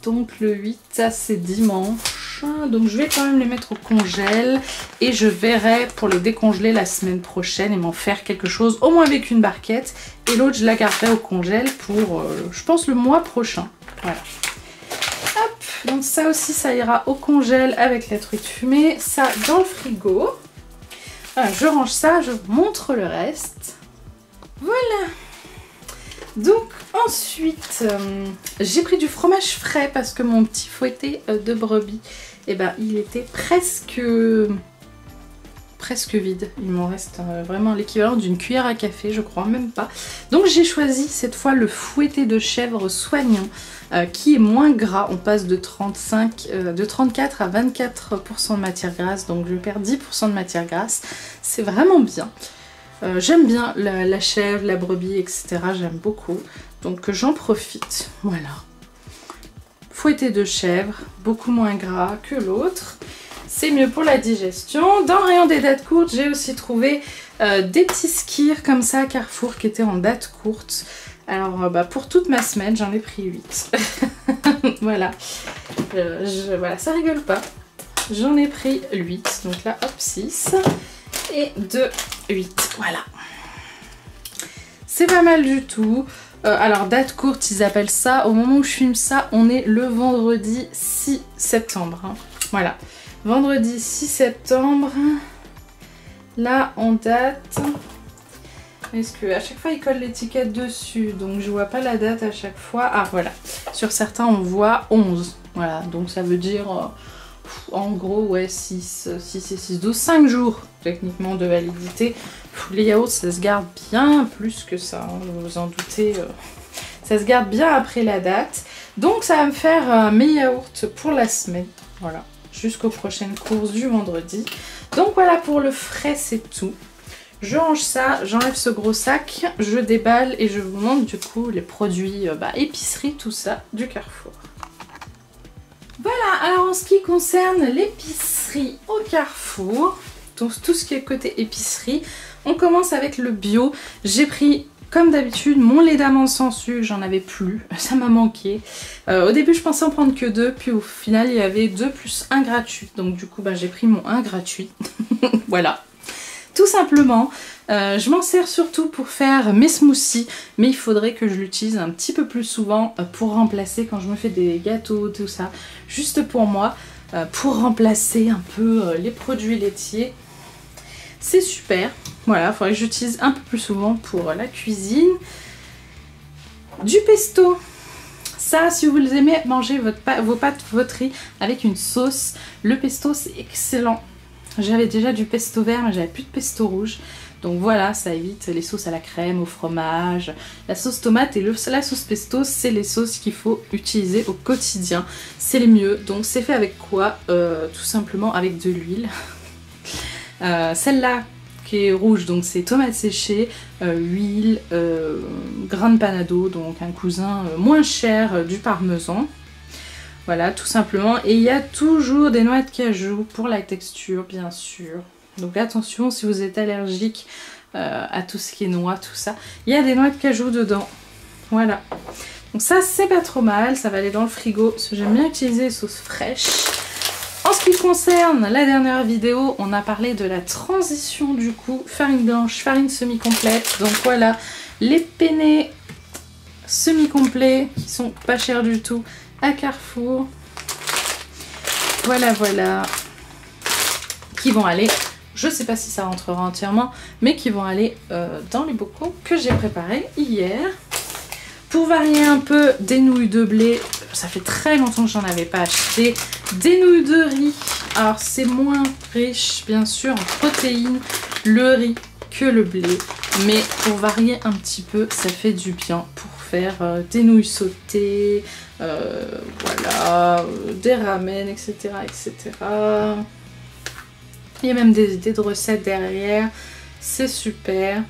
Donc le 8, ça c'est dimanche. Donc je vais quand même les mettre au congèle. Et je verrai pour les décongeler la semaine prochaine et m'en faire quelque chose, au moins avec une barquette. Et l'autre, je la garderai au congèle pour, je pense, le mois prochain. Voilà. Hop, donc ça aussi, ça ira au congèle avec la truite fumée. Ça dans le frigo. Voilà, je range ça, je vous montre le reste. Voilà. Donc ensuite, j'ai pris du fromage frais parce que mon petit fouetté de brebis, eh ben, il était presque vide. Il m'en reste vraiment l'équivalent d'une cuillère à café, je crois, même pas. Donc j'ai choisi cette fois le fouetté de chèvre soignant qui est moins gras. On passe de 34 à 24% de matière grasse, donc je perds 10% de matière grasse. C'est vraiment bien. J'aime bien la chèvre, la brebis, etc. J'aime beaucoup. Donc j'en profite. Voilà. Fouetté de chèvre, beaucoup moins gras que l'autre. C'est mieux pour la digestion. Dans le rayon des dates courtes, j'ai aussi trouvé des petits skirs comme ça à Carrefour qui étaient en date courte. Alors pour toute ma semaine, j'en ai pris 8. Voilà. Voilà, ça rigole pas. J'en ai pris 8. Donc là, hop, 6. Et 2, 8. Voilà. C'est pas mal du tout. Alors, date courte, ils appellent ça. Au moment où je filme ça, on est le vendredi 6 septembre. Hein. Voilà. Vendredi 6 septembre. Là, on date. Est-ce que à chaque fois, ils collent l'étiquette dessus. Donc, je vois pas la date à chaque fois. Ah, voilà. Sur certains, on voit 11. Voilà. Donc, ça veut dire... en gros, ouais, 6 et 6, 12, 5 jours techniquement de validité. Les yaourts, ça se garde bien plus que ça, hein, vous vous en doutez. Ça se garde bien après la date. Donc ça va me faire mes yaourts pour la semaine. Voilà, jusqu'aux prochaines courses du vendredi. Donc voilà, pour le frais, c'est tout. Je range ça, j'enlève ce gros sac, je déballe et je vous montre du coup les produits épicerie, tout ça, du Carrefour. Voilà, alors en ce qui concerne l'épicerie au Carrefour, donc tout ce qui est côté épicerie, on commence avec le bio. J'ai pris, comme d'habitude, mon lait d'amande sans sucre, j'en avais plus, ça m'a manqué. Au début, je pensais en prendre que 2, puis au final, il y avait 2 plus 1 gratuit. Donc du coup, j'ai pris mon 1 gratuit. Voilà, tout simplement. Je m'en sers surtout pour faire mes smoothies, mais il faudrait que je l'utilise un petit peu plus souvent pour remplacer quand je me fais des gâteaux, tout ça, juste pour moi, pour remplacer un peu les produits laitiers. C'est super. Voilà, il faudrait que j'utilise un peu plus souvent pour la cuisine. Du pesto. Ça, si vous aimez manger vos pâtes, votre riz avec une sauce, le pesto c'est excellent. J'avais déjà du pesto vert, mais j'avais plus de pesto rouge. Donc voilà, ça évite les sauces à la crème, au fromage. La sauce tomate et la sauce pesto, c'est les sauces qu'il faut utiliser au quotidien. C'est les mieux. Donc c'est fait avec quoi? Tout simplement avec de l'huile. Celle-là qui est rouge, donc c'est tomates séchées, huile, grain de panado, donc un cousin moins cher du parmesan. Voilà, tout simplement. Et il y a toujours des noix de cajou pour la texture, bien sûr. Donc attention si vous êtes allergique à tout ce qui est noix, tout ça. Il y a des noix de cajou dedans. Voilà. Donc ça, c'est pas trop mal. Ça va aller dans le frigo parce que j'aime bien utiliser les sauces fraîches. En ce qui concerne la dernière vidéo, on a parlé de la transition du coup. Farine blanche, farine semi-complète. Donc voilà, les penne semi-complets qui sont pas chers du tout à Carrefour. Voilà, voilà. Qui vont aller, je sais pas si ça rentrera entièrement, mais qui vont aller dans les bocaux que j'ai préparés hier. Pour varier un peu, des nouilles de blé. Ça fait très longtemps que j'en avais pas acheté. Des nouilles de riz. Alors c'est moins riche bien sûr en protéines le riz que le blé. Mais pour varier un petit peu, ça fait du bien pour faire des nouilles sautées. Voilà, des ramen, etc. etc. Il y a même des idées de recettes derrière. C'est super.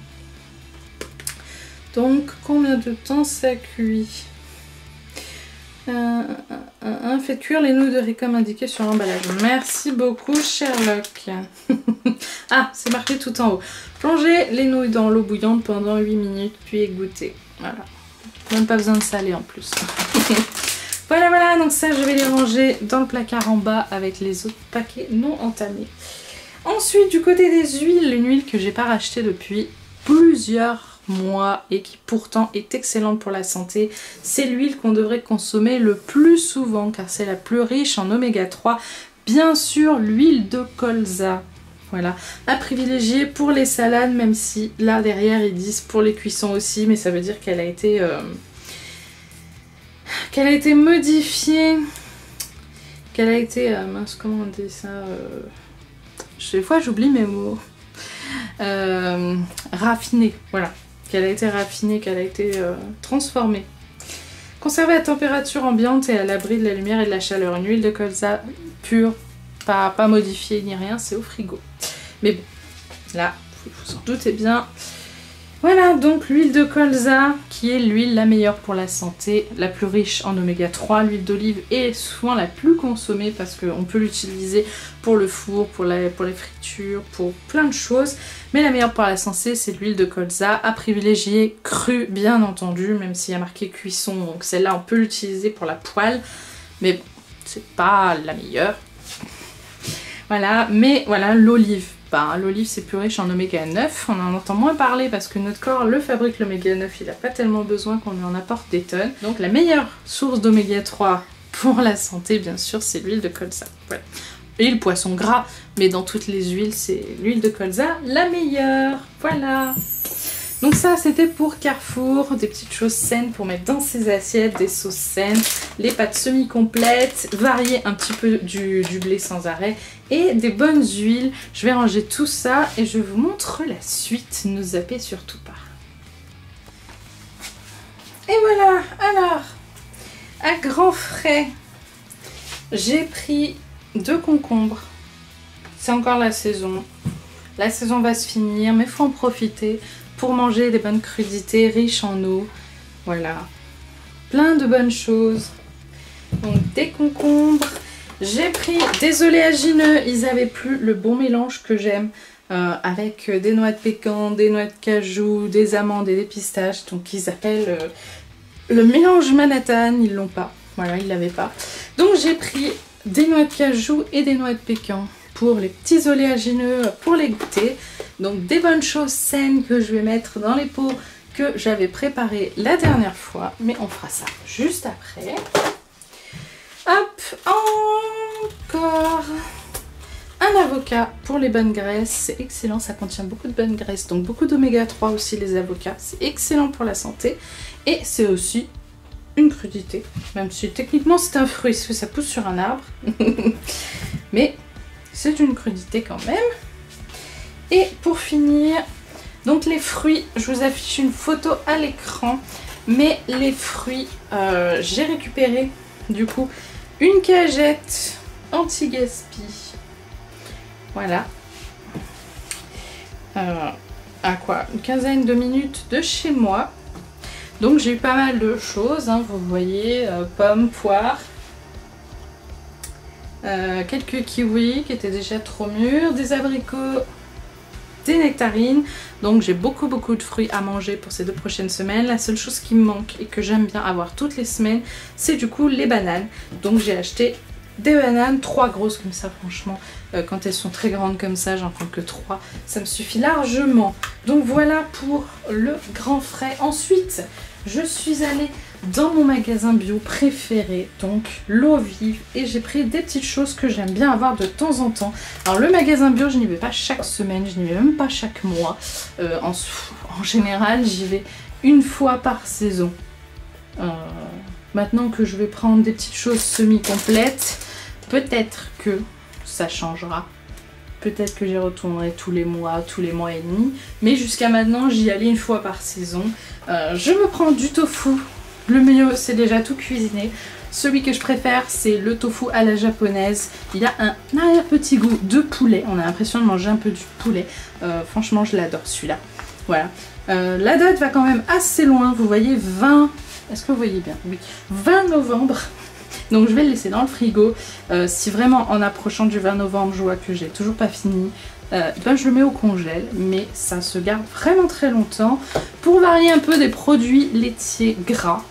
Donc, combien de temps ça cuit? Faites cuire les nouilles de riz comme indiqué sur l'emballage. Merci beaucoup, Sherlock. Ah, c'est marqué tout en haut. Plongez les nouilles dans l'eau bouillante pendant 8 minutes, puis égouttez. Voilà. Même pas besoin de saler en plus. Voilà, voilà. Donc ça, je vais les ranger dans le placard en bas avec les autres paquets non entamés. Ensuite, du côté des huiles, une huile que j'ai pas rachetée depuis plusieurs mois et qui pourtant est excellente pour la santé, c'est l'huile qu'on devrait consommer le plus souvent car c'est la plus riche en oméga 3. Bien sûr, l'huile de colza. Voilà, à privilégier pour les salades, même si là derrière ils disent pour les cuissons aussi, mais ça veut dire qu'elle a été modifiée, qu'elle a été mince, comment on dit ça, des fois j'oublie mes mots, raffinée, voilà, qu'elle a été raffinée, qu'elle a été transformée. Conservée à température ambiante et à l'abri de la lumière et de la chaleur. Une huile de colza pure, pas modifiée ni rien, c'est au frigo. Mais bon, là, vous en doutez bien. Voilà, donc l'huile de colza, qui est l'huile la meilleure pour la santé, la plus riche en oméga 3. L'huile d'olive est souvent la plus consommée parce qu'on peut l'utiliser pour le four, pour les fritures, pour plein de choses. Mais la meilleure pour la santé, c'est l'huile de colza, à privilégier crue, bien entendu, même s'il y a marqué cuisson. Donc celle-là, on peut l'utiliser pour la poêle, mais bon, c'est pas la meilleure. Voilà, mais voilà, l'olive. L'olive c'est plus riche en oméga 9, on en entend moins parler parce que notre corps le fabrique l'oméga 9, il n'a pas tellement besoin qu'on en apporte des tonnes. Donc la meilleure source d'oméga 3 pour la santé bien sûr c'est l'huile de colza. Voilà. Et le poisson gras, mais dans toutes les huiles c'est l'huile de colza la meilleure. Voilà. Donc ça c'était pour Carrefour, des petites choses saines pour mettre dans ses assiettes, des sauces saines, les pâtes semi-complètes, varier un petit peu du blé sans arrêt et des bonnes huiles. Je vais ranger tout ça et je vous montre la suite, ne zappez surtout pas. Et voilà, alors, à grands frais, j'ai pris 2 concombres. C'est encore la saison va se finir mais il faut en profiter. Pour manger des bonnes crudités riches en eau, voilà, plein de bonnes choses. Donc des concombres, j'ai pris des oléagineux, ils avaient plus le bon mélange que j'aime, avec des noix de pécan, des noix de cajou, des amandes et des pistaches, donc ils appellent le mélange Manhattan, ils l'ont pas, voilà, ils l'avaient pas. Donc j'ai pris des noix de cajou et des noix de pécan pour les petits oléagineux pour les goûter. Donc des bonnes choses saines que je vais mettre dans les pots que j'avais préparé la dernière fois, mais on fera ça juste après. Hop, encore un avocat pour les bonnes graisses, c'est excellent, ça contient beaucoup de bonnes graisses, donc beaucoup d'oméga 3 aussi les avocats, c'est excellent pour la santé et c'est aussi une crudité, même si techniquement c'est un fruit, parce que ça pousse sur un arbre, mais c'est une crudité quand même. Et pour finir, donc les fruits, je vous affiche une photo à l'écran, mais les fruits, j'ai récupéré du coup une cagette anti-gaspi, voilà, à quoi, une quinzaine de minutes de chez moi. Donc j'ai eu pas mal de choses, hein, vous voyez, pommes, poires, quelques kiwis qui étaient déjà trop mûrs, des abricots, des nectarines. Donc j'ai beaucoup de fruits à manger pour ces 2 prochaines semaines. La seule chose qui me manque et que j'aime bien avoir toutes les semaines, c'est du coup les bananes. Donc j'ai acheté des bananes, 3 grosses comme ça, franchement. Quand elles sont très grandes comme ça, j'en prends que 3. Ça me suffit largement. Donc voilà pour le grand frais. Ensuite, je suis allée dans mon magasin bio préféré, donc l'eau vive, et j'ai pris des petites choses que j'aime bien avoir de temps en temps. Alors le magasin bio, je n'y vais pas chaque semaine, je n'y vais même pas chaque mois. En général, j'y vais une fois par saison. Maintenant que je vais prendre des petites choses semi-complètes, peut-être que ça changera. Peut-être que j'y retournerai tous les mois et demi. Mais jusqu'à maintenant, j'y allais une fois par saison. Je me prends du tofu. Le mieux, c'est déjà tout cuisiné. Celui que je préfère, c'est le tofu à la japonaise. Il a un arrière-petit goût de poulet. On a l'impression de manger un peu du poulet. Franchement, je l'adore celui-là. Voilà. La date va quand même assez loin. Vous voyez, 20... Est-ce que vous voyez bien? Oui. 20 novembre. Donc je vais le laisser dans le frigo. Si vraiment en approchant du 20 novembre, je vois que j'ai toujours pas fini, ben je le mets au congèle. Mais ça se garde vraiment très longtemps. Pour varier un peu des produits laitiers gras,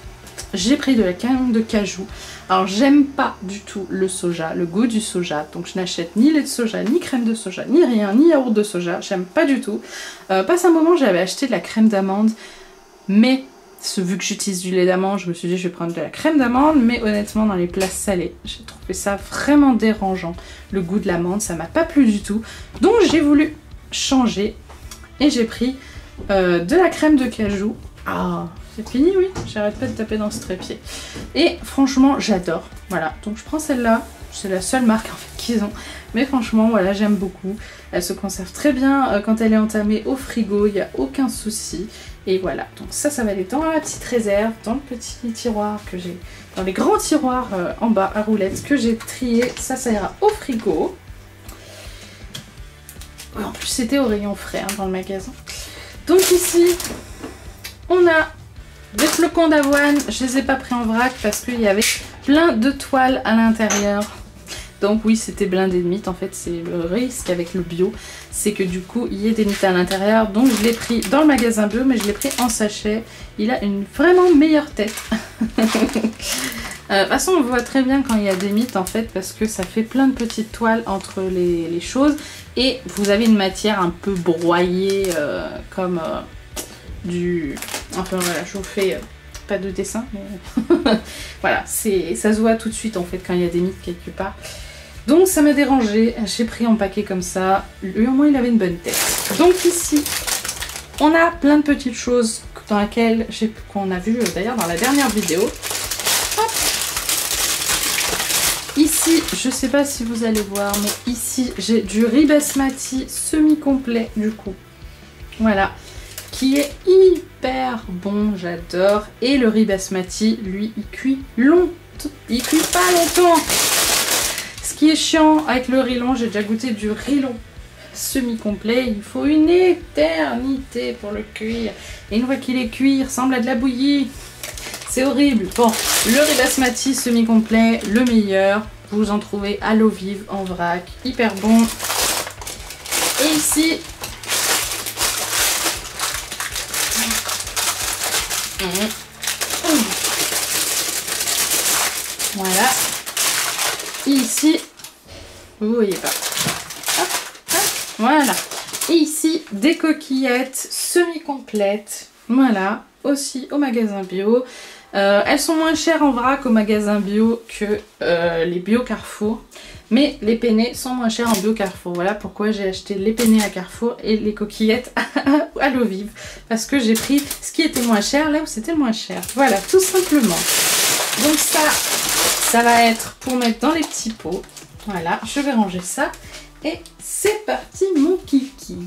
j'ai pris de la crème de cajou. Alors j'aime pas du tout le soja, le goût du soja. Donc je n'achète ni lait de soja, ni crème de soja, ni rien, ni yaourt de soja. J'aime pas du tout. Passe un moment, j'avais acheté de la crème d'amande. Mais... vu que j'utilise du lait d'amande, je me suis dit je vais prendre de la crème d'amande, mais honnêtement dans les plats salés, j'ai trouvé ça vraiment dérangeant. Le goût de l'amande, ça m'a pas plu du tout. Donc j'ai voulu changer et j'ai pris de la crème de cajou. Ah, c'est fini, oui, j'arrête pas de taper dans ce trépied. Et franchement, j'adore. Voilà, donc je prends celle-là. C'est la seule marque en fait qu'ils ont. Mais franchement, voilà, j'aime beaucoup. Elle se conserve très bien quand elle est entamée au frigo, il n'y a aucun souci. Et voilà, donc ça va aller dans la petite réserve, dans le petit tiroir que j'ai, dans les grands tiroirs en bas à roulettes que j'ai trié. Ça ira au frigo. Ouais, en plus, c'était au rayon frais hein, dans le magasin. Donc ici, on a des flocons d'avoine. Je les ai pas pris en vrac parce qu'il y avait plein de toiles à l'intérieur. Donc oui, c'était blindé de mythes. En fait, c'est le risque avec le bio, c'est que du coup, il y ait des mythes à l'intérieur. Donc je l'ai pris dans le magasin bio, mais je l'ai pris en sachet. Il a une vraiment meilleure tête. De toute façon, on voit très bien quand il y a des mythes, en fait, parce que ça fait plein de petites toiles entre les choses. Et vous avez une matière un peu broyée, comme du... Enfin voilà, je vous fais... pas de dessin, mais voilà, ça se voit tout de suite en fait quand il y a des mythes quelque part. Donc ça m'a dérangé, j'ai pris en paquet comme ça. Lui au moins il avait une bonne tête. Donc ici, on a plein de petites choses dans lesquelles qu'on a vu d'ailleurs dans la dernière vidéo. Hop. Ici, je sais pas si vous allez voir, mais ici j'ai du riz basmati semi-complet du coup. Voilà. Qui est hyper bon, j'adore. Et le riz basmati, lui, il cuit longtemps. Il cuit pas longtemps. Ce qui est chiant avec le riz long, j'ai déjà goûté du riz long semi-complet. Il faut une éternité pour le cuire. Et une fois qu'il est cuit, il ressemble à de la bouillie. C'est horrible. Bon, le riz basmati semi-complet, le meilleur. Vous en trouvez à l'eau vive, en vrac. Hyper bon. Et ici... Voilà. Et ici, vous voyez pas. Voilà. Et ici, des coquillettes semi-complètes. Voilà, aussi au magasin bio. Elles sont moins chères en vrac au magasin bio que les bio Carrefour. Mais les penne sont moins chers en bio Carrefour. Voilà pourquoi j'ai acheté les penne à Carrefour et les coquillettes à l'eau vive. Parce que j'ai pris ce qui était moins cher là où c'était le moins cher. Voilà, tout simplement. Donc ça va être pour mettre dans les petits pots. Voilà, je vais ranger ça. Et c'est parti mon kiki.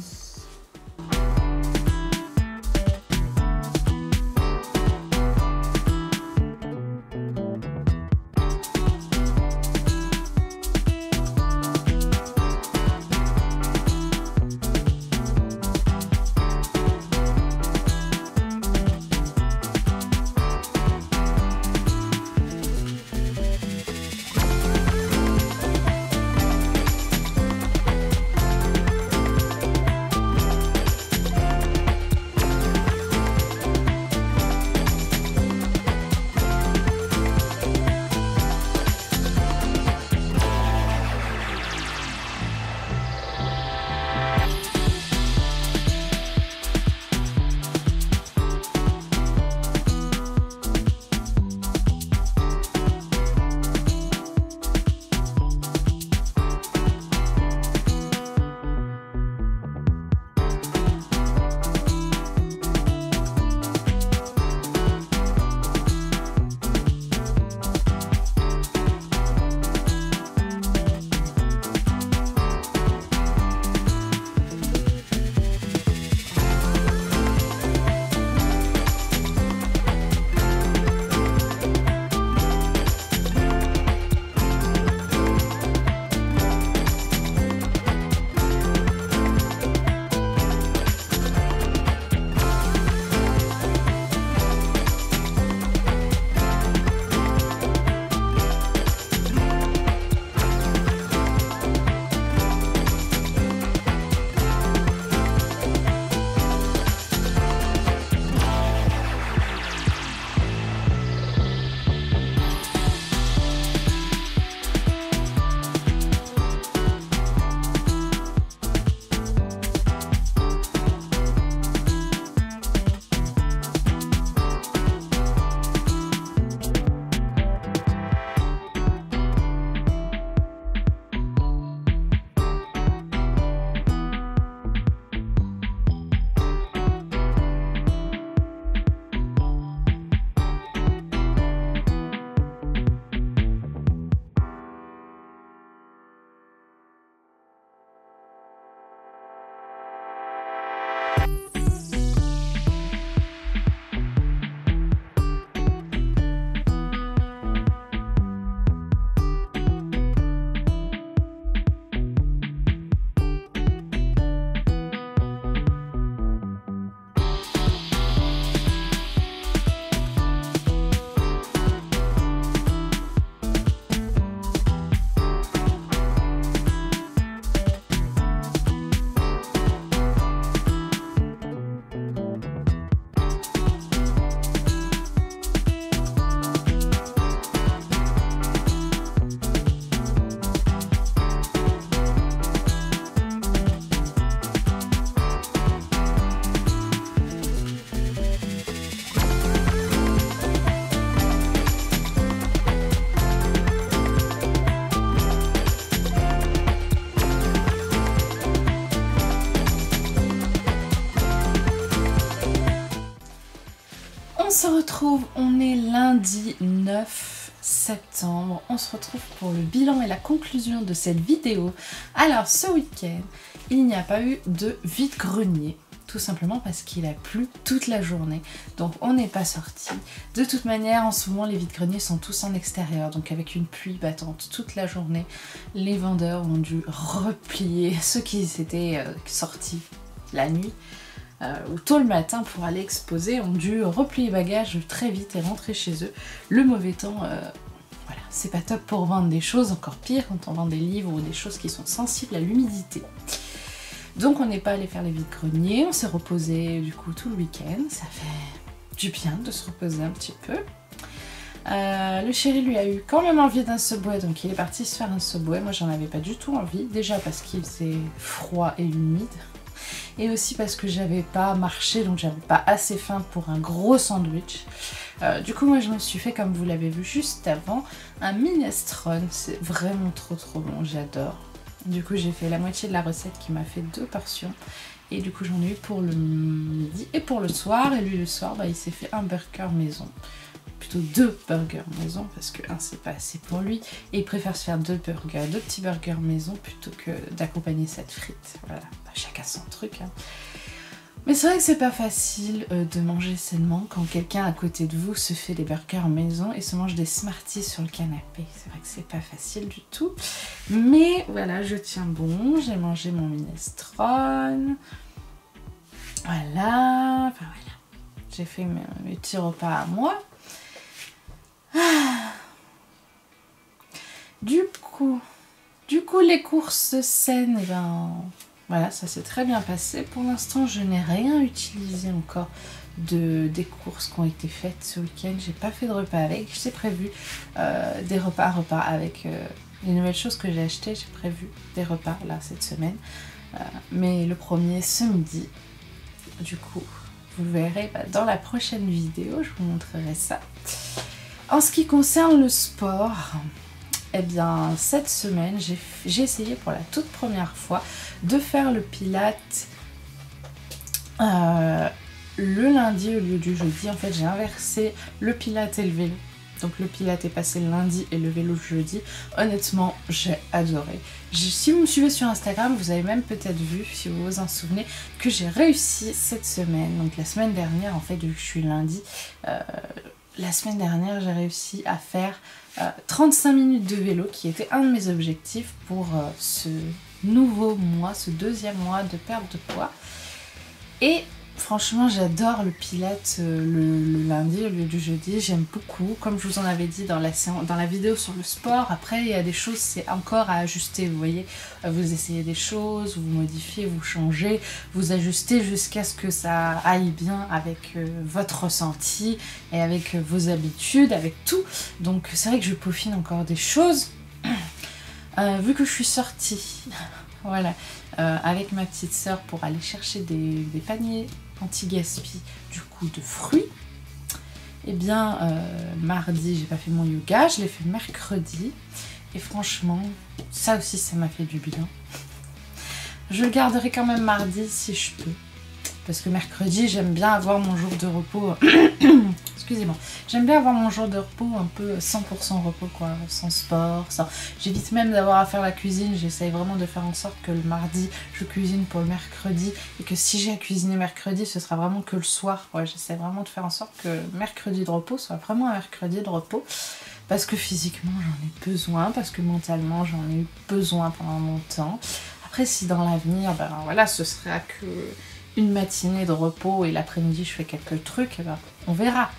se retrouve, on est lundi 9 septembre, on se retrouve pour le bilan et la conclusion de cette vidéo. Alors ce week-end, il n'y a pas eu de vide-grenier, tout simplement parce qu'il a plu toute la journée, donc on n'est pas sorti. De toute manière, en ce moment, les vides-greniers sont tous en extérieur, donc avec une pluie battante toute la journée, les vendeurs ont dû replier ceux qui s'étaient sortis la nuit ou tôt le matin pour aller exposer, ont dû replier bagages très vite et rentrer chez eux. Le mauvais temps, voilà, c'est pas top pour vendre des choses, encore pire quand on vend des livres ou des choses qui sont sensibles à l'humidité. Donc on n'est pas allé faire les vides-greniers, on s'est reposé du coup tout le week-end, ça fait du bien de se reposer un petit peu. Le chéri lui a eu quand même envie d'un Subway, donc il est parti se faire un Subway. Moi j'en avais pas du tout envie, déjà parce qu'il faisait froid et humide, et aussi parce que j'avais pas marché, donc j'avais pas assez faim pour un gros sandwich. Du coup moi je me suis fait, comme vous l'avez vu juste avant, un minestrone. C'est vraiment trop bon, j'adore. Du coup j'ai fait la moitié de la recette qui m'a fait 2 portions. Et du coup j'en ai eu pour le midi et pour le soir. Et lui le soir bah, il s'est fait un burger maison. Plutôt 2 burgers maison parce que un c'est pas assez pour lui. Et il préfère se faire 2 petits burgers maison plutôt que d'accompagner cette frite. Voilà, bah, chacun son truc. Hein. Mais c'est vrai que c'est pas facile de manger sainement quand quelqu'un à côté de vous se fait des burgers maison et se mange des Smarties sur le canapé. C'est vrai que c'est pas facile du tout. Mais voilà, je tiens bon, j'ai mangé mon minestrone. Voilà, enfin voilà. J'ai fait mes petits repas à moi. Ah. Du coup, les courses saines, eh ben... Voilà, ça s'est très bien passé. Pour l'instant, je n'ai rien utilisé encore des courses qui ont été faites ce week-end. J'ai pas fait de repas avec. J'ai prévu des repas avec les nouvelles choses que j'ai achetées. J'ai prévu des repas là cette semaine. Mais le premier ce midi. Du coup, vous le verrez dans la prochaine vidéo. Je vous montrerai ça. En ce qui concerne le sport... Eh bien, cette semaine, j'ai essayé pour la toute première fois de faire le Pilates le lundi au lieu du jeudi. En fait, j'ai inversé le Pilates et le vélo. Donc le Pilates est passé le lundi et le vélo le jeudi. Honnêtement, j'ai adoré. Si vous me suivez sur Instagram, vous avez même peut-être vu, si vous vous en souvenez, que j'ai réussi cette semaine. Donc la semaine dernière, en fait, vu que je suis lundi, la semaine dernière, j'ai réussi à faire 35 minutes de vélo, qui était un de mes objectifs pour ce nouveau mois, ce deuxième mois de perte de poids. Et franchement, j'adore le Pilates le lundi au lieu du jeudi, j'aime beaucoup. Comme je vous en avais dit dans la vidéo sur le sport, après il y a des choses, c'est encore à ajuster, vous voyez. Vous essayez des choses, vous modifiez, vous changez, vous ajustez jusqu'à ce que ça aille bien avec votre ressenti et avec vos habitudes, avec tout. Donc c'est vrai que je peaufine encore des choses. Vu que je suis sortie, voilà, avec ma petite sœur pour aller chercher des paniers anti-gaspi, du coup de fruits, et bien mardi j'ai pas fait mon yoga, je l'ai fait mercredi, et franchement ça aussi ça m'a fait du bien. Je le garderai quand même mardi si je peux, parce que mercredi j'aime bien avoir mon jour de repos. Excusez-moi, j'aime bien avoir mon jour de repos un peu 100% repos quoi, sans sport, sans... J'évite même d'avoir à faire la cuisine, j'essaye vraiment de faire en sorte que le mardi je cuisine pour le mercredi et que si j'ai à cuisiner mercredi ce sera vraiment que le soir. Ouais, j'essaie vraiment de faire en sorte que mercredi de repos soit vraiment un mercredi de repos parce que physiquement j'en ai besoin, parce que mentalement j'en ai eu besoin pendant longtemps. Après si dans l'avenir, ben voilà, ce sera que une matinée de repos et l'après-midi je fais quelques trucs, ben, on verra.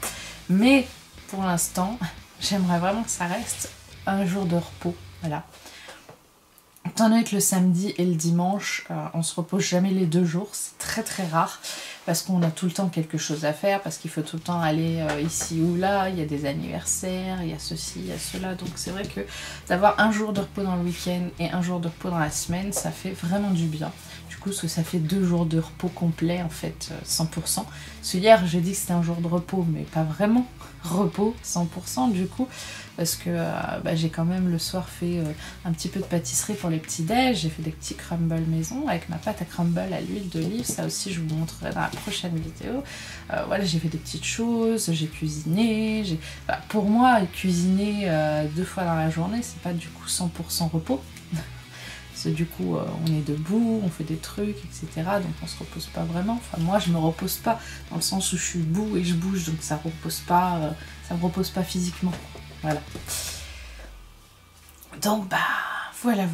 Mais pour l'instant, j'aimerais vraiment que ça reste un jour de repos, voilà. Étant donné que le samedi et le dimanche, on se repose jamais les 2 jours, c'est très rare, parce qu'on a tout le temps quelque chose à faire, parce qu'il faut tout le temps aller ici ou là, il y a des anniversaires, il y a ceci, il y a cela, donc c'est vrai que d'avoir un jour de repos dans le week-end et un jour de repos dans la semaine, ça fait vraiment du bien. Du coup, ça fait 2 jours de repos complet, en fait, 100%. Parce que hier, j'ai dit que c'était un jour de repos, mais pas vraiment repos, 100% du coup. Parce que j'ai quand même le soir fait un petit peu de pâtisserie pour les petits déj. J'ai fait des petits crumbles maison avec ma pâte à crumble à l'huile d'olive. Ça aussi, je vous montrerai dans la prochaine vidéo. Voilà, j'ai fait des petites choses, j'ai cuisiné. Pour moi, cuisiner 2 fois dans la journée, c'est pas du coup 100% repos. Du coup on est debout, on fait des trucs, etc. Donc on se repose pas vraiment. Enfin moi je me repose pas dans le sens où je suis debout et je bouge, donc ça repose pas, ça me repose pas physiquement. Voilà. Donc voilà,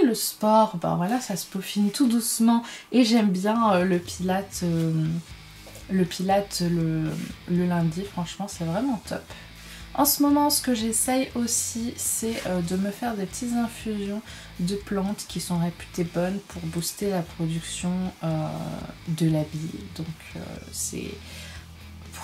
le sport, voilà, ça se peaufine tout doucement et j'aime bien le Pilates, le lundi, franchement c'est vraiment top. En ce moment, ce que j'essaye aussi, c'est de me faire des petites infusions de plantes qui sont réputées bonnes pour booster la production de la bile. Donc c'est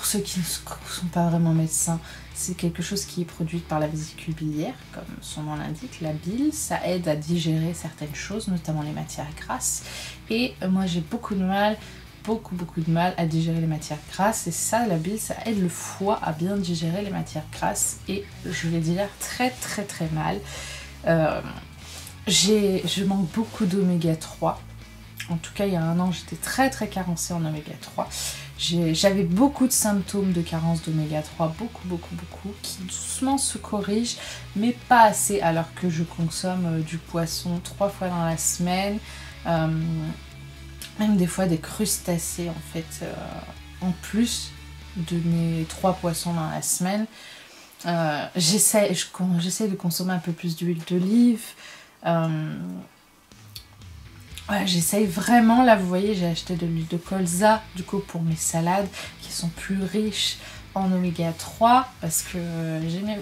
ceux qui ne sont pas vraiment médecins, c'est quelque chose qui est produit par la vésicule biliaire, comme son nom l'indique, la bile. Ça aide à digérer certaines choses, notamment les matières grasses. Et moi j'ai beaucoup de mal, beaucoup de mal à digérer les matières grasses. Et ça, la bile, ça aide le foie à bien digérer les matières grasses. Et je les digère très mal. Je manque beaucoup d'oméga 3. En tout cas, il y a un an, j'étais très carencée en oméga 3. J'avais beaucoup de symptômes de carence d'oméga 3, beaucoup, qui doucement se corrigent, mais pas assez, alors que je consomme du poisson 3 fois dans la semaine, même des fois des crustacés en fait, en plus de mes 3 poissons dans la semaine. J'essaie de consommer un peu plus d'huile d'olive. Ouais, j'essaye vraiment, là vous voyez j'ai acheté de l'huile de colza du coup pour mes salades qui sont plus riches en oméga 3 parce que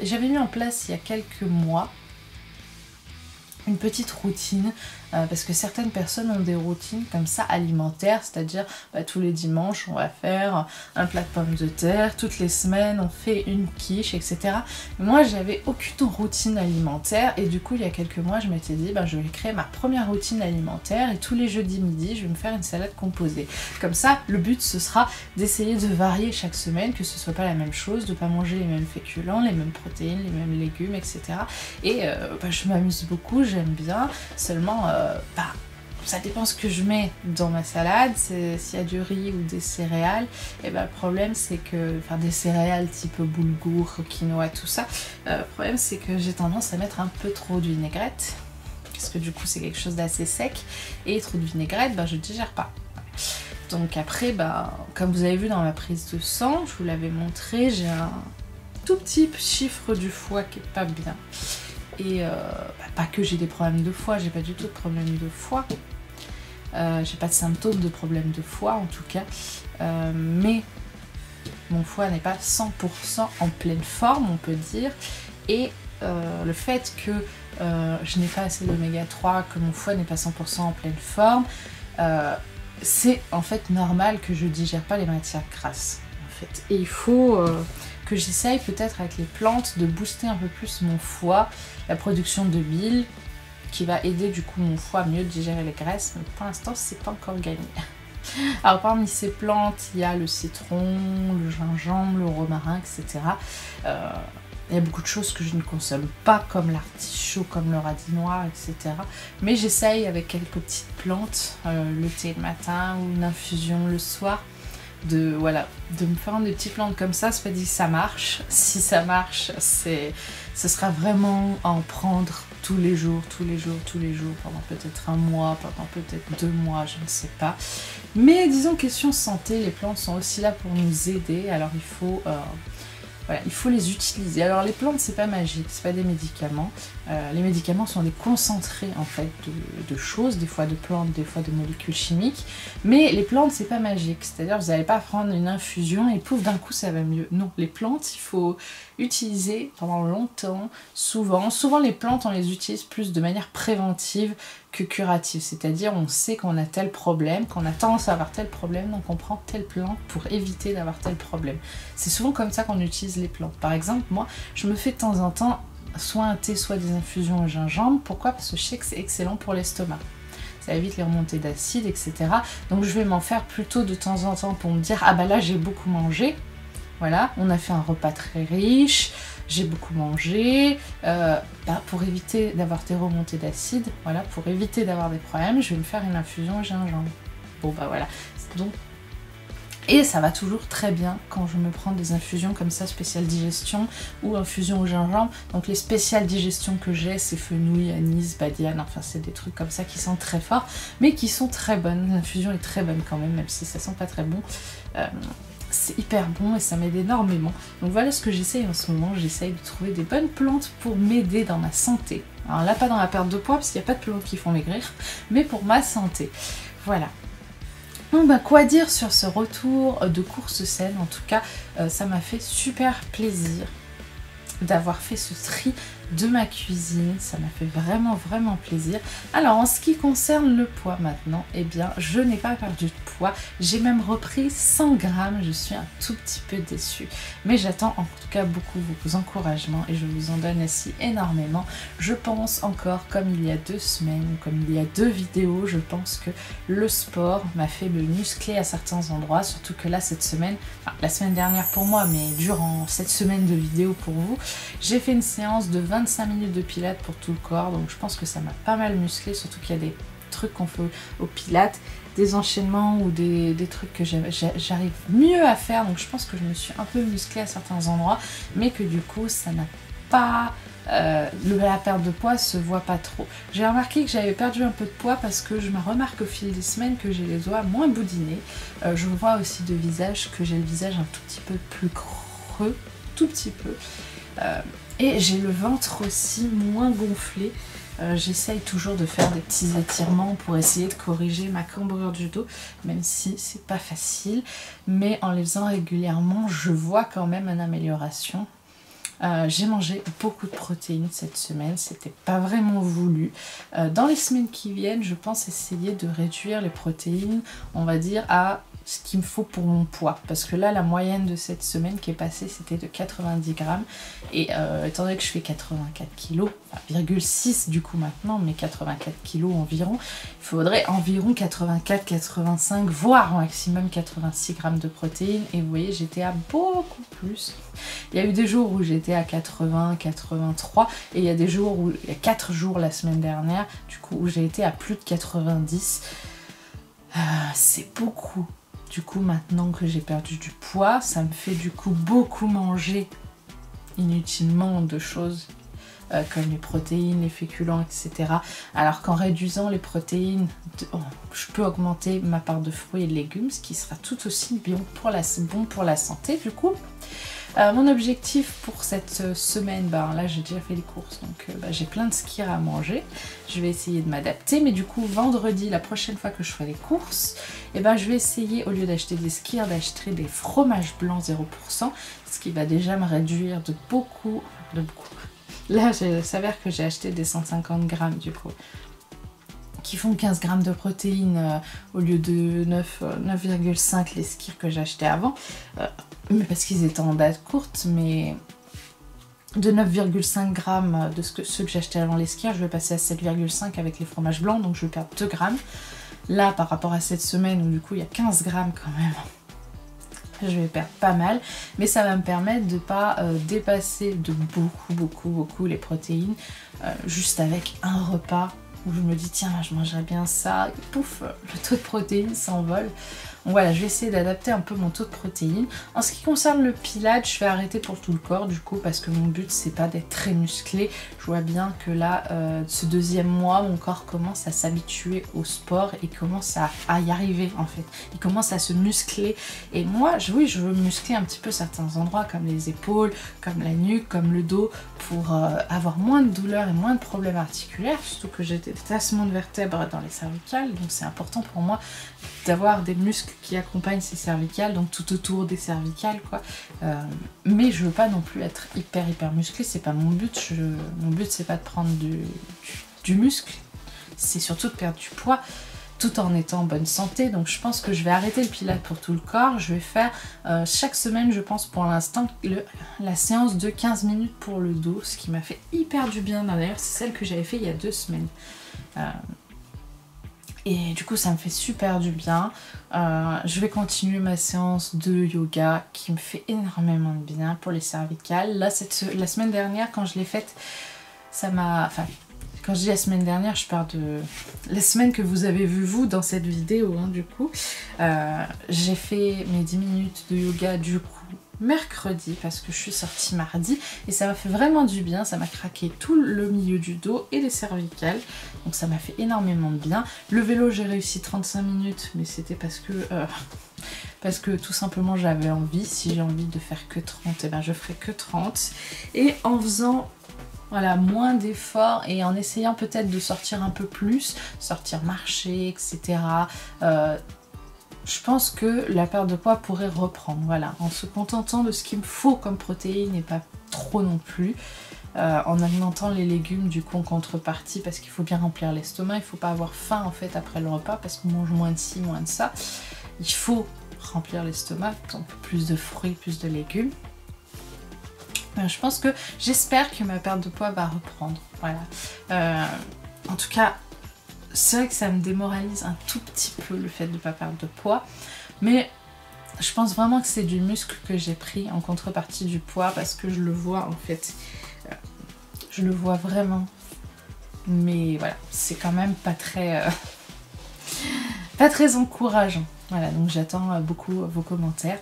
j'avais mis en place il y a quelques mois une petite routine parce que certaines personnes ont des routines comme ça alimentaires, c'est-à-dire tous les dimanches on va faire un plat de pommes de terre, toutes les semaines on fait une quiche, etc. Moi j'avais aucune routine alimentaire et du coup il y a quelques mois je m'étais dit je vais créer ma première routine alimentaire et tous les jeudis midi je vais me faire une salade composée. Comme ça le but ce sera d'essayer de varier chaque semaine, que ce soit pas la même chose, de pas manger les mêmes féculents, les mêmes protéines, les mêmes légumes, etc. Et je m'amuse beaucoup, j'aime bien, seulement ça dépend ce que je mets dans ma salade. S'il y a du riz ou des céréales, et le problème c'est que, des céréales type boulgour, quinoa, tout ça, le problème c'est que j'ai tendance à mettre un peu trop de vinaigrette, parce que du coup c'est quelque chose d'assez sec, et trop de vinaigrette, je digère pas. Donc après, comme vous avez vu dans ma prise de sang, je vous l'avais montré, j'ai un tout petit chiffre du foie qui est pas bien. Et pas que j'ai des problèmes de foie, j'ai pas du tout de problème de foie. J'ai pas de symptômes de problème de foie en tout cas. Mais mon foie n'est pas 100% en pleine forme, on peut dire. Et le fait que je n'ai pas assez d'oméga 3, que mon foie n'est pas 100% en pleine forme, c'est en fait normal que je digère pas les matières grasses. En fait. Et il faut que j'essaye peut-être avec les plantes de booster un peu plus mon foie, la production de bile, qui va aider du coup mon foie à mieux digérer les graisses, mais pour l'instant c'est pas encore gagné. Alors parmi ces plantes, il y a le citron, le gingembre, le romarin, etc. Il y a beaucoup de choses que je ne consomme pas, comme l'artichaut, comme le radis noir, etc. Mais j'essaye avec quelques petites plantes, le thé le matin ou une infusion le soir, de me faire des petites plantes comme ça. C'est pas dit que ça marche. Si ça marche, ce sera vraiment à en prendre tous les jours, pendant peut-être un mois, pendant peut-être 2 mois, je ne sais pas. Mais disons, question santé, les plantes sont aussi là pour nous aider, alors il faut les utiliser. Alors les plantes c'est pas magique, c'est pas des médicaments. Les médicaments sont des concentrés en fait de choses, des fois de plantes, des fois de molécules chimiques. Mais les plantes c'est pas magique, c'est-à-dire vous n'allez pas prendre une infusion et pouf d'un coup ça va mieux. Non, les plantes il faut utiliser pendant longtemps, souvent. Souvent les plantes on les utilise plus de manière préventive que curative, c'est-à-dire on sait qu'on a tel problème, qu'on a tendance à avoir tel problème, donc on prend telle plante pour éviter d'avoir tel problème. C'est souvent comme ça qu'on utilise les plantes. Par exemple, moi, je me fais de temps en temps soit un thé, soit des infusions au gingembre. Pourquoi? Parce que je sais que c'est excellent pour l'estomac. Ça évite les remontées d'acide, etc. Donc je vais m'en faire plutôt de temps en temps pour me dire, ah là j'ai beaucoup mangé. Voilà, on a fait un repas très riche, j'ai beaucoup mangé, pour éviter d'avoir des remontées d'acide, voilà, pour éviter d'avoir des problèmes, je vais me faire une infusion au gingembre. Bon voilà, donc, et ça va toujours très bien quand je me prends des infusions comme ça, spéciale digestion ou infusion au gingembre. Donc les spéciales digestion que j'ai, c'est fenouil, anis, badiane, enfin c'est des trucs comme ça qui sentent très fort, mais qui sont très bonnes. L'infusion est très bonne quand même si ça sent pas très bon. C'est hyper bon et ça m'aide énormément. Donc voilà ce que j'essaye en ce moment, j'essaye de trouver des bonnes plantes pour m'aider dans ma santé. Alors là pas dans la perte de poids parce qu'il n'y a pas de plantes qui font maigrir, mais pour ma santé. Voilà. Donc quoi dire sur ce retour de course saine? En tout cas ça m'a fait super plaisir d'avoir fait ce tri de ma cuisine. Ça m'a fait vraiment plaisir. Alors en ce qui concerne le poids maintenant, eh bien je n'ai pas perdu de poids. J'ai même repris 100 grammes. Je suis un tout petit peu déçue. Mais j'attends en tout cas beaucoup vos encouragements et je vous en donne aussi énormément. Je pense encore, comme il y a 2 semaines, comme il y a 2 vidéos, je pense que le sport m'a fait me muscler à certains endroits. Surtout que là cette semaine, enfin la semaine dernière pour moi, mais durant cette semaine de vidéos pour vous, j'ai fait une séance de 25 minutes de pilates pour tout le corps. Donc je pense que ça m'a pas mal musclé, surtout qu'il y a des trucs qu'on fait au pilates, des enchaînements ou des trucs que j'arrive mieux à faire. Donc je pense que je me suis un peu musclée à certains endroits, mais que du coup ça n'a pas... la perte de poids se voit pas trop. J'ai remarqué que j'avais perdu un peu de poids parce que je me remarque au fil des semaines que j'ai les doigts moins boudinés. Je vois aussi de visage que j'ai le visage un tout petit peu plus creux, tout petit peu. Et j'ai le ventre aussi moins gonflé. J'essaye toujours de faire des petits étirements pour essayer de corriger ma cambrure du dos, même si c'est pas facile. Mais en les faisant régulièrement, je vois quand même une amélioration. J'ai mangé beaucoup de protéines cette semaine, c'était pas vraiment voulu. Dans les semaines qui viennent, je pense essayer de réduire les protéines, on va dire, à ce qu'il me faut pour mon poids. Parce que là, la moyenne de cette semaine qui est passée, c'était de 90 grammes. Et étant donné que je fais 84 kilos, enfin, 0,6 du coup maintenant, mais 84 kilos environ, il faudrait environ 84, 85, voire au maximum 86 grammes de protéines. Et vous voyez, j'étais à beaucoup plus. Il y a eu des jours où j'étais à 80, 83, et il y a des jours où, il y a 4 jours la semaine dernière, du coup, où j'ai été à plus de 90. C'est beaucoup. Du coup, maintenant que j'ai perdu du poids, ça me fait du coup beaucoup manger inutilement de choses comme les protéines, les féculents, etc. Alors qu'en réduisant les protéines, je peux augmenter ma part de fruits et de légumes, ce qui sera tout aussi bon pour la santé du coup. Mon objectif pour cette semaine, là j'ai déjà fait les courses, donc j'ai plein de skyrs à manger. Je vais essayer de m'adapter, mais du coup vendredi, la prochaine fois que je ferai les courses, je vais essayer, au lieu d'acheter des skyrs, d'acheter des fromages blancs 0%, ce qui va déjà me réduire de beaucoup. Là, il s'avère que j'ai acheté des 150 grammes du coup, qui font 15 grammes de protéines au lieu de 9,5 les skyrs que j'achetais avant. Mais parce qu'ils étaient en date courte, mais de 9,5 grammes de ceux que j'achetais avant les skyrs, je vais passer à 7,5 avec les fromages blancs, donc je vais perdre 2 grammes. Là, par rapport à cette semaine où du coup il y a 15 grammes quand même, je vais perdre pas mal, mais ça va me permettre de ne pas dépasser de beaucoup les protéines, juste avec un repas où je me dis tiens, je mangerais bien ça, et pouf, le taux de protéines s'envole. Donc voilà, je vais essayer d'adapter un peu mon taux de protéines. En ce qui concerne le pilates, je vais arrêter pour tout le corps du coup, parce que mon but c'est pas d'être très musclé. Je vois bien que là, ce 2e mois, mon corps commence à s'habituer au sport et commence à y arriver en fait. Il commence à se muscler. Et moi, je veux muscler un petit peu certains endroits comme les épaules, comme la nuque, comme le dos, pour avoir moins de douleurs et moins de problèmes articulaires, surtout que j'ai des tassements de vertèbres dans les cervicales, donc c'est important pour moi d'avoir des muscles qui accompagnent ces cervicales, donc tout autour des cervicales quoi. Mais je veux pas non plus être hyper musclé, c'est pas mon but. Mon but c'est pas de prendre du muscle, c'est surtout de perdre du poids tout en étant en bonne santé. Donc je pense que je vais arrêter le pilates pour tout le corps. Je vais faire chaque semaine, je pense pour l'instant, la séance de 15 minutes pour le dos, ce qui m'a fait hyper du bien. D'ailleurs c'est celle que j'avais fait il y a 2 semaines. Et du coup ça me fait super du bien. Je vais continuer ma séance de yoga qui me fait énormément de bien pour les cervicales. Là la semaine dernière quand je l'ai faite, ça m'a... Enfin, quand je dis la semaine dernière, je parle de la semaine que vous avez vu vous dans cette vidéo du coup. J'ai fait mes 10 minutes de yoga du coup mercredi parce que je suis sortie mardi et ça m'a fait vraiment du bien. Ça m'a craqué tout le milieu du dos et les cervicales, donc ça m'a fait énormément de bien. Le vélo j'ai réussi 35 minutes, mais c'était parce que tout simplement j'avais envie. Si j'ai envie de faire que 30, et je ferai que 30. Et en faisant moins d'efforts et en essayant peut-être de sortir un peu plus, sortir marcher, etc. Je pense que la perte de poids pourrait reprendre, en se contentant de ce qu'il me faut comme protéines et pas trop non plus. en alimentant les légumes du coup en contrepartie, parce qu'il faut bien remplir l'estomac, il ne faut pas avoir faim en fait après le repas parce qu'on mange moins de ci, moins de ça. Il faut remplir l'estomac, donc plus de fruits, plus de légumes. Je pense que, j'espère que ma perte de poids va reprendre, voilà. En tout cas, c'est vrai que ça me démoralise un tout petit peu le fait de ne pas perdre de poids, mais je pense vraiment que c'est du muscle que j'ai pris en contrepartie du poids, parce que je le vois en fait, je le vois vraiment, mais voilà, c'est quand même pas très encourageant. Voilà, donc j'attends beaucoup vos commentaires.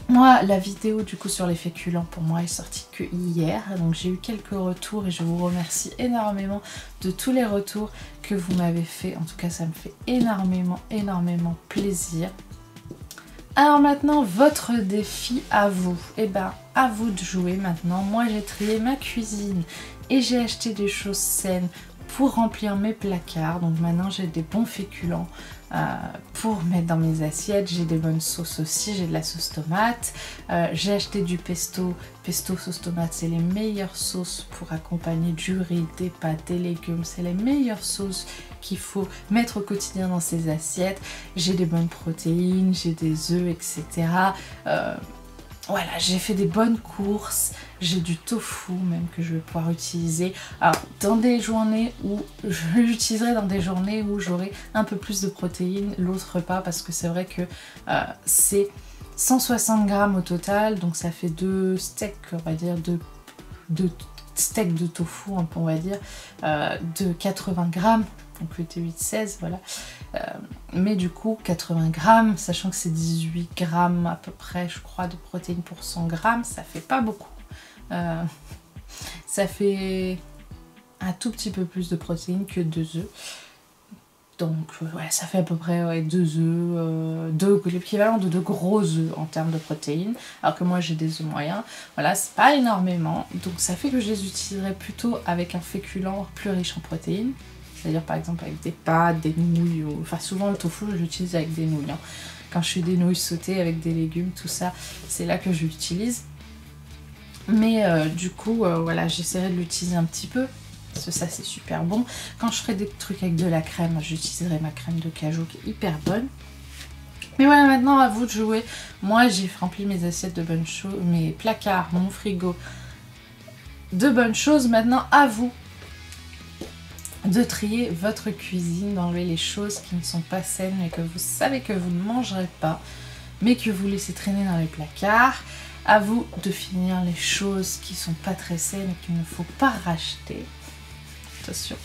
Moi, la vidéo du coup sur les féculents pour moi est sortie que hier, donc j'ai eu quelques retours et je vous remercie énormément de tous les retours que vous m'avez fait. En tout cas, ça me fait énormément plaisir. Alors maintenant, votre défi à vous. Eh ben, à vous de jouer maintenant. Moi, j'ai trié ma cuisine et j'ai acheté des choses saines pour remplir mes placards. Donc maintenant, j'ai des bons féculents pour mettre dans mes assiettes. J'ai des bonnes sauces aussi, j'ai de la sauce tomate. J'ai acheté du pesto. Pesto, sauce tomate, c'est les meilleures sauces pour accompagner du riz, des pâtes, des légumes. C'est les meilleures sauces qu'il faut mettre au quotidien dans ses assiettes. J'ai des bonnes protéines, j'ai des œufs, etc. Voilà, j'ai fait des bonnes courses, j'ai du tofu même que je vais pouvoir utiliser. Alors, dans des journées où je l'utiliserai dans des journées où j'aurai un peu plus de protéines, l'autre pas, parce que c'est vrai que c'est 160 grammes au total, donc ça fait 2 steaks, on va dire, deux steaks de tofu, on va dire, de 80 grammes. Donc le T8-16, voilà. Mais du coup, 80 grammes, sachant que c'est 18 grammes à peu près, je crois, de protéines pour 100 grammes, ça fait pas beaucoup. Ça fait un tout petit peu plus de protéines que 2 œufs. Donc ouais, ça fait à peu près 2 œufs, l'équivalent de 2 gros œufs en termes de protéines, alors que moi j'ai des œufs moyens. Voilà, c'est pas énormément, donc ça fait que je les utiliserai plutôt avec un féculent plus riche en protéines. C'est-à-dire par exemple avec des pâtes, des nouilles, enfin souvent le tofu je l'utilise avec des nouilles. Quand je fais des nouilles sautées avec des légumes, tout ça, c'est là que je l'utilise. Mais du coup, voilà, j'essaierai de l'utiliser un petit peu, parce que ça c'est super bon. Quand je ferai des trucs avec de la crème, j'utiliserai ma crème de cajou qui est hyper bonne. Mais voilà, maintenant à vous de jouer. Moi j'ai rempli mes assiettes de bonnes choses, mes placards, mon frigo de bonnes choses. Maintenant à vous de trier votre cuisine, d'enlever les choses qui ne sont pas saines et que vous savez que vous ne mangerez pas, mais que vous laissez traîner dans les placards. À vous de finir les choses qui sont pas très saines et qu'il ne faut pas racheter. Attention.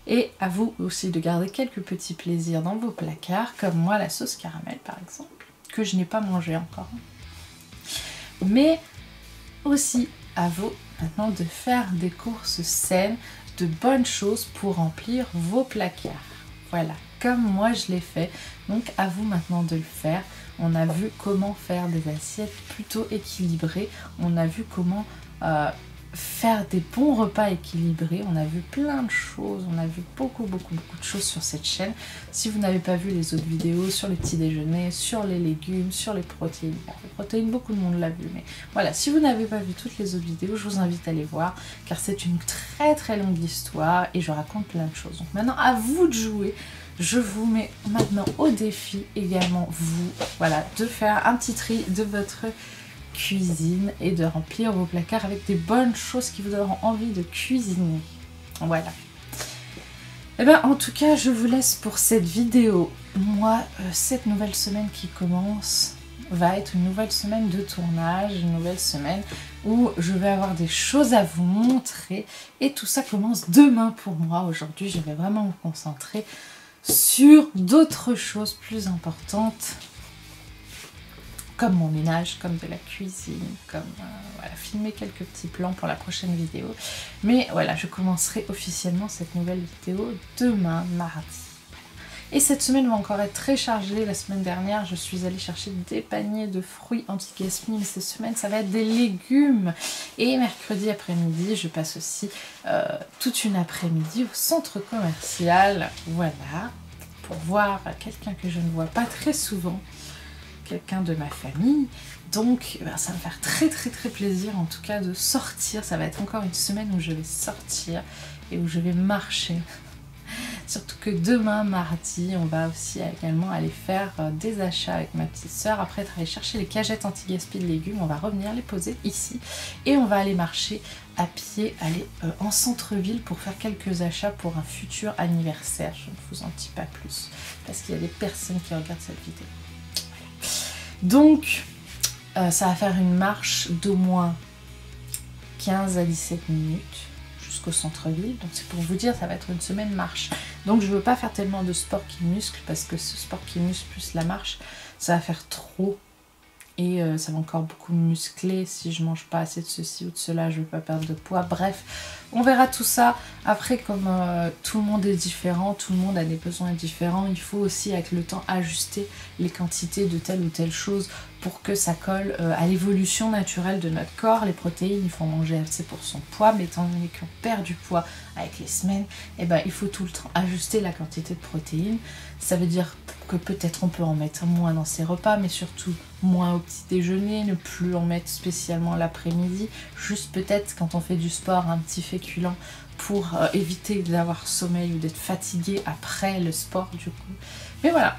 Et à vous aussi de garder quelques petits plaisirs dans vos placards, comme moi la sauce caramel par exemple, que je n'ai pas mangé encore. Mais aussi à vous maintenant de faire des courses saines, de bonnes choses pour remplir vos placards. Voilà, comme moi je l'ai fait, donc à vous maintenant de le faire. On a vu comment faire des assiettes plutôt équilibrées, on a vu comment faire des bons repas équilibrés, on a vu plein de choses, on a vu beaucoup de choses sur cette chaîne. Si vous n'avez pas vu les autres vidéos sur les petits déjeuners, sur les légumes, sur les protéines, bon, les protéines beaucoup de monde l'a vu, mais voilà, si vous n'avez pas vu toutes les autres vidéos, je vous invite à les voir, car c'est une très longue histoire et je raconte plein de choses. Donc maintenant à vous de jouer. Je vous mets maintenant au défi également, vous, voilà, de faire un petit tri de votre cuisine et de remplir vos placards avec des bonnes choses qui vous donneront envie de cuisiner. Voilà. Et bien en tout cas, je vous laisse pour cette vidéo. Moi, cette nouvelle semaine qui commence va être une nouvelle semaine de tournage, une nouvelle semaine où je vais avoir des choses à vous montrer. Et tout ça commence demain pour moi. Aujourd'hui, je vais vraiment me concentrer sur d'autres choses plus importantes, comme mon ménage, comme de la cuisine, comme voilà, filmer quelques petits plans pour la prochaine vidéo. Mais voilà, je commencerai officiellement cette nouvelle vidéo demain, mardi. Et cette semaine va encore être très chargée. La semaine dernière, je suis allée chercher des paniers de fruits anti-gaspi, mais cette semaine, ça va être des légumes. Et mercredi après-midi, je passe aussi toute une après-midi au centre commercial, voilà, pour voir quelqu'un que je ne vois pas très souvent. quelqu'un de ma famille. Donc ça va me faire très très très plaisir en tout cas de sortir. Ça va être encore une semaine où je vais sortir et où je vais marcher. Surtout que demain, mardi, on va aussi également aller faire des achats avec ma petite soeur. Après être allé chercher les cagettes anti-gaspi de légumes, on va revenir les poser ici. Et on va aller marcher à pied, aller en centre-ville pour faire quelques achats pour un futur anniversaire. Je ne vous en dis pas plus, parce qu'il y a des personnes qui regardent cette vidéo. Donc, ça va faire une marche d'au moins 15 à 17 minutes. Jusqu'au centre-ville, donc c'est pour vous dire, ça va être une semaine marche. Donc je veux pas faire tellement de sport qui muscle, parce que ce sport qui muscle plus la marche, ça va faire trop et ça va encore beaucoup me muscler. Si je mange pas assez de ceci ou de cela, je veux pas perdre de poids. Bref, on verra tout ça. Après, comme tout le monde est différent, tout le monde a des besoins différents, il faut aussi avec le temps ajuster les quantités de telle ou telle chose pour que ça colle à l'évolution naturelle de notre corps. Les protéines, il faut en manger assez pour son poids, mais étant donné qu'on perd du poids avec les semaines, eh ben, il faut tout le temps ajuster la quantité de protéines. Ça veut dire que peut-être on peut en mettre moins dans ses repas, mais surtout moins au petit déjeuner, ne plus en mettre spécialement l'après-midi, juste peut-être quand on fait du sport un petit féculent pour éviter d'avoir sommeil ou d'être fatigué après le sport du coup. Mais voilà.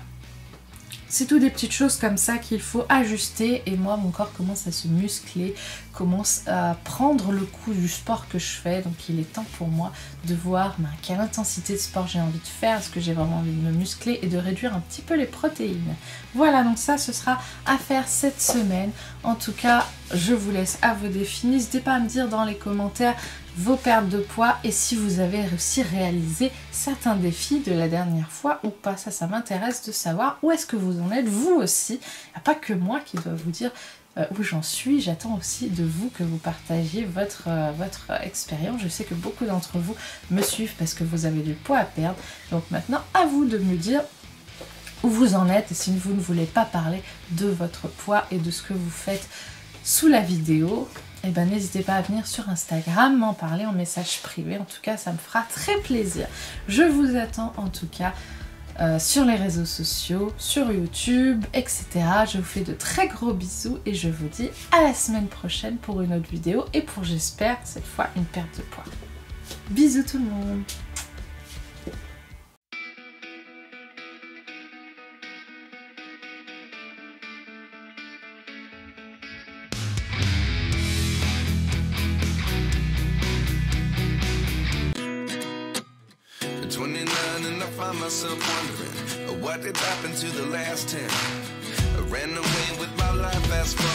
C'est tout des petites choses comme ça qu'il faut ajuster et moi mon corps commence à se muscler, commence à prendre le coup du sport que je fais, donc il est temps pour moi de voir quelle intensité de sport j'ai envie de faire, est-ce que j'ai vraiment envie de me muscler et de réduire un petit peu les protéines. Voilà, donc ça ce sera à faire cette semaine. En tout cas, je vous laisse à vos défis. N'hésitez pas à me dire dans les commentaires vos pertes de poids et si vous avez réussi à réaliser certains défis de la dernière fois ou pas. Ça m'intéresse de savoir où est-ce que vous en êtes vous aussi. Il n'y a pas que moi qui dois vous dire où j'en suis. J'attends aussi de vous que vous partagiez votre expérience. Je sais que beaucoup d'entre vous me suivent parce que vous avez du poids à perdre. Donc maintenant, à vous de me dire où vous en êtes et si vous ne voulez pas parler de votre poids et de ce que vous faites sous la vidéo, eh ben, n'hésitez pas à venir sur Instagram, m'en parler en message privé. En tout cas, ça me fera très plaisir. Je vous attends en tout cas sur les réseaux sociaux, sur YouTube, etc. Je vous fais de très gros bisous et je vous dis à la semaine prochaine pour une autre vidéo et pour, j'espère, cette fois, une perte de poids. Bisous tout le monde! And I find myself wondering what did happen to the last 10. I ran away with my life fast forward.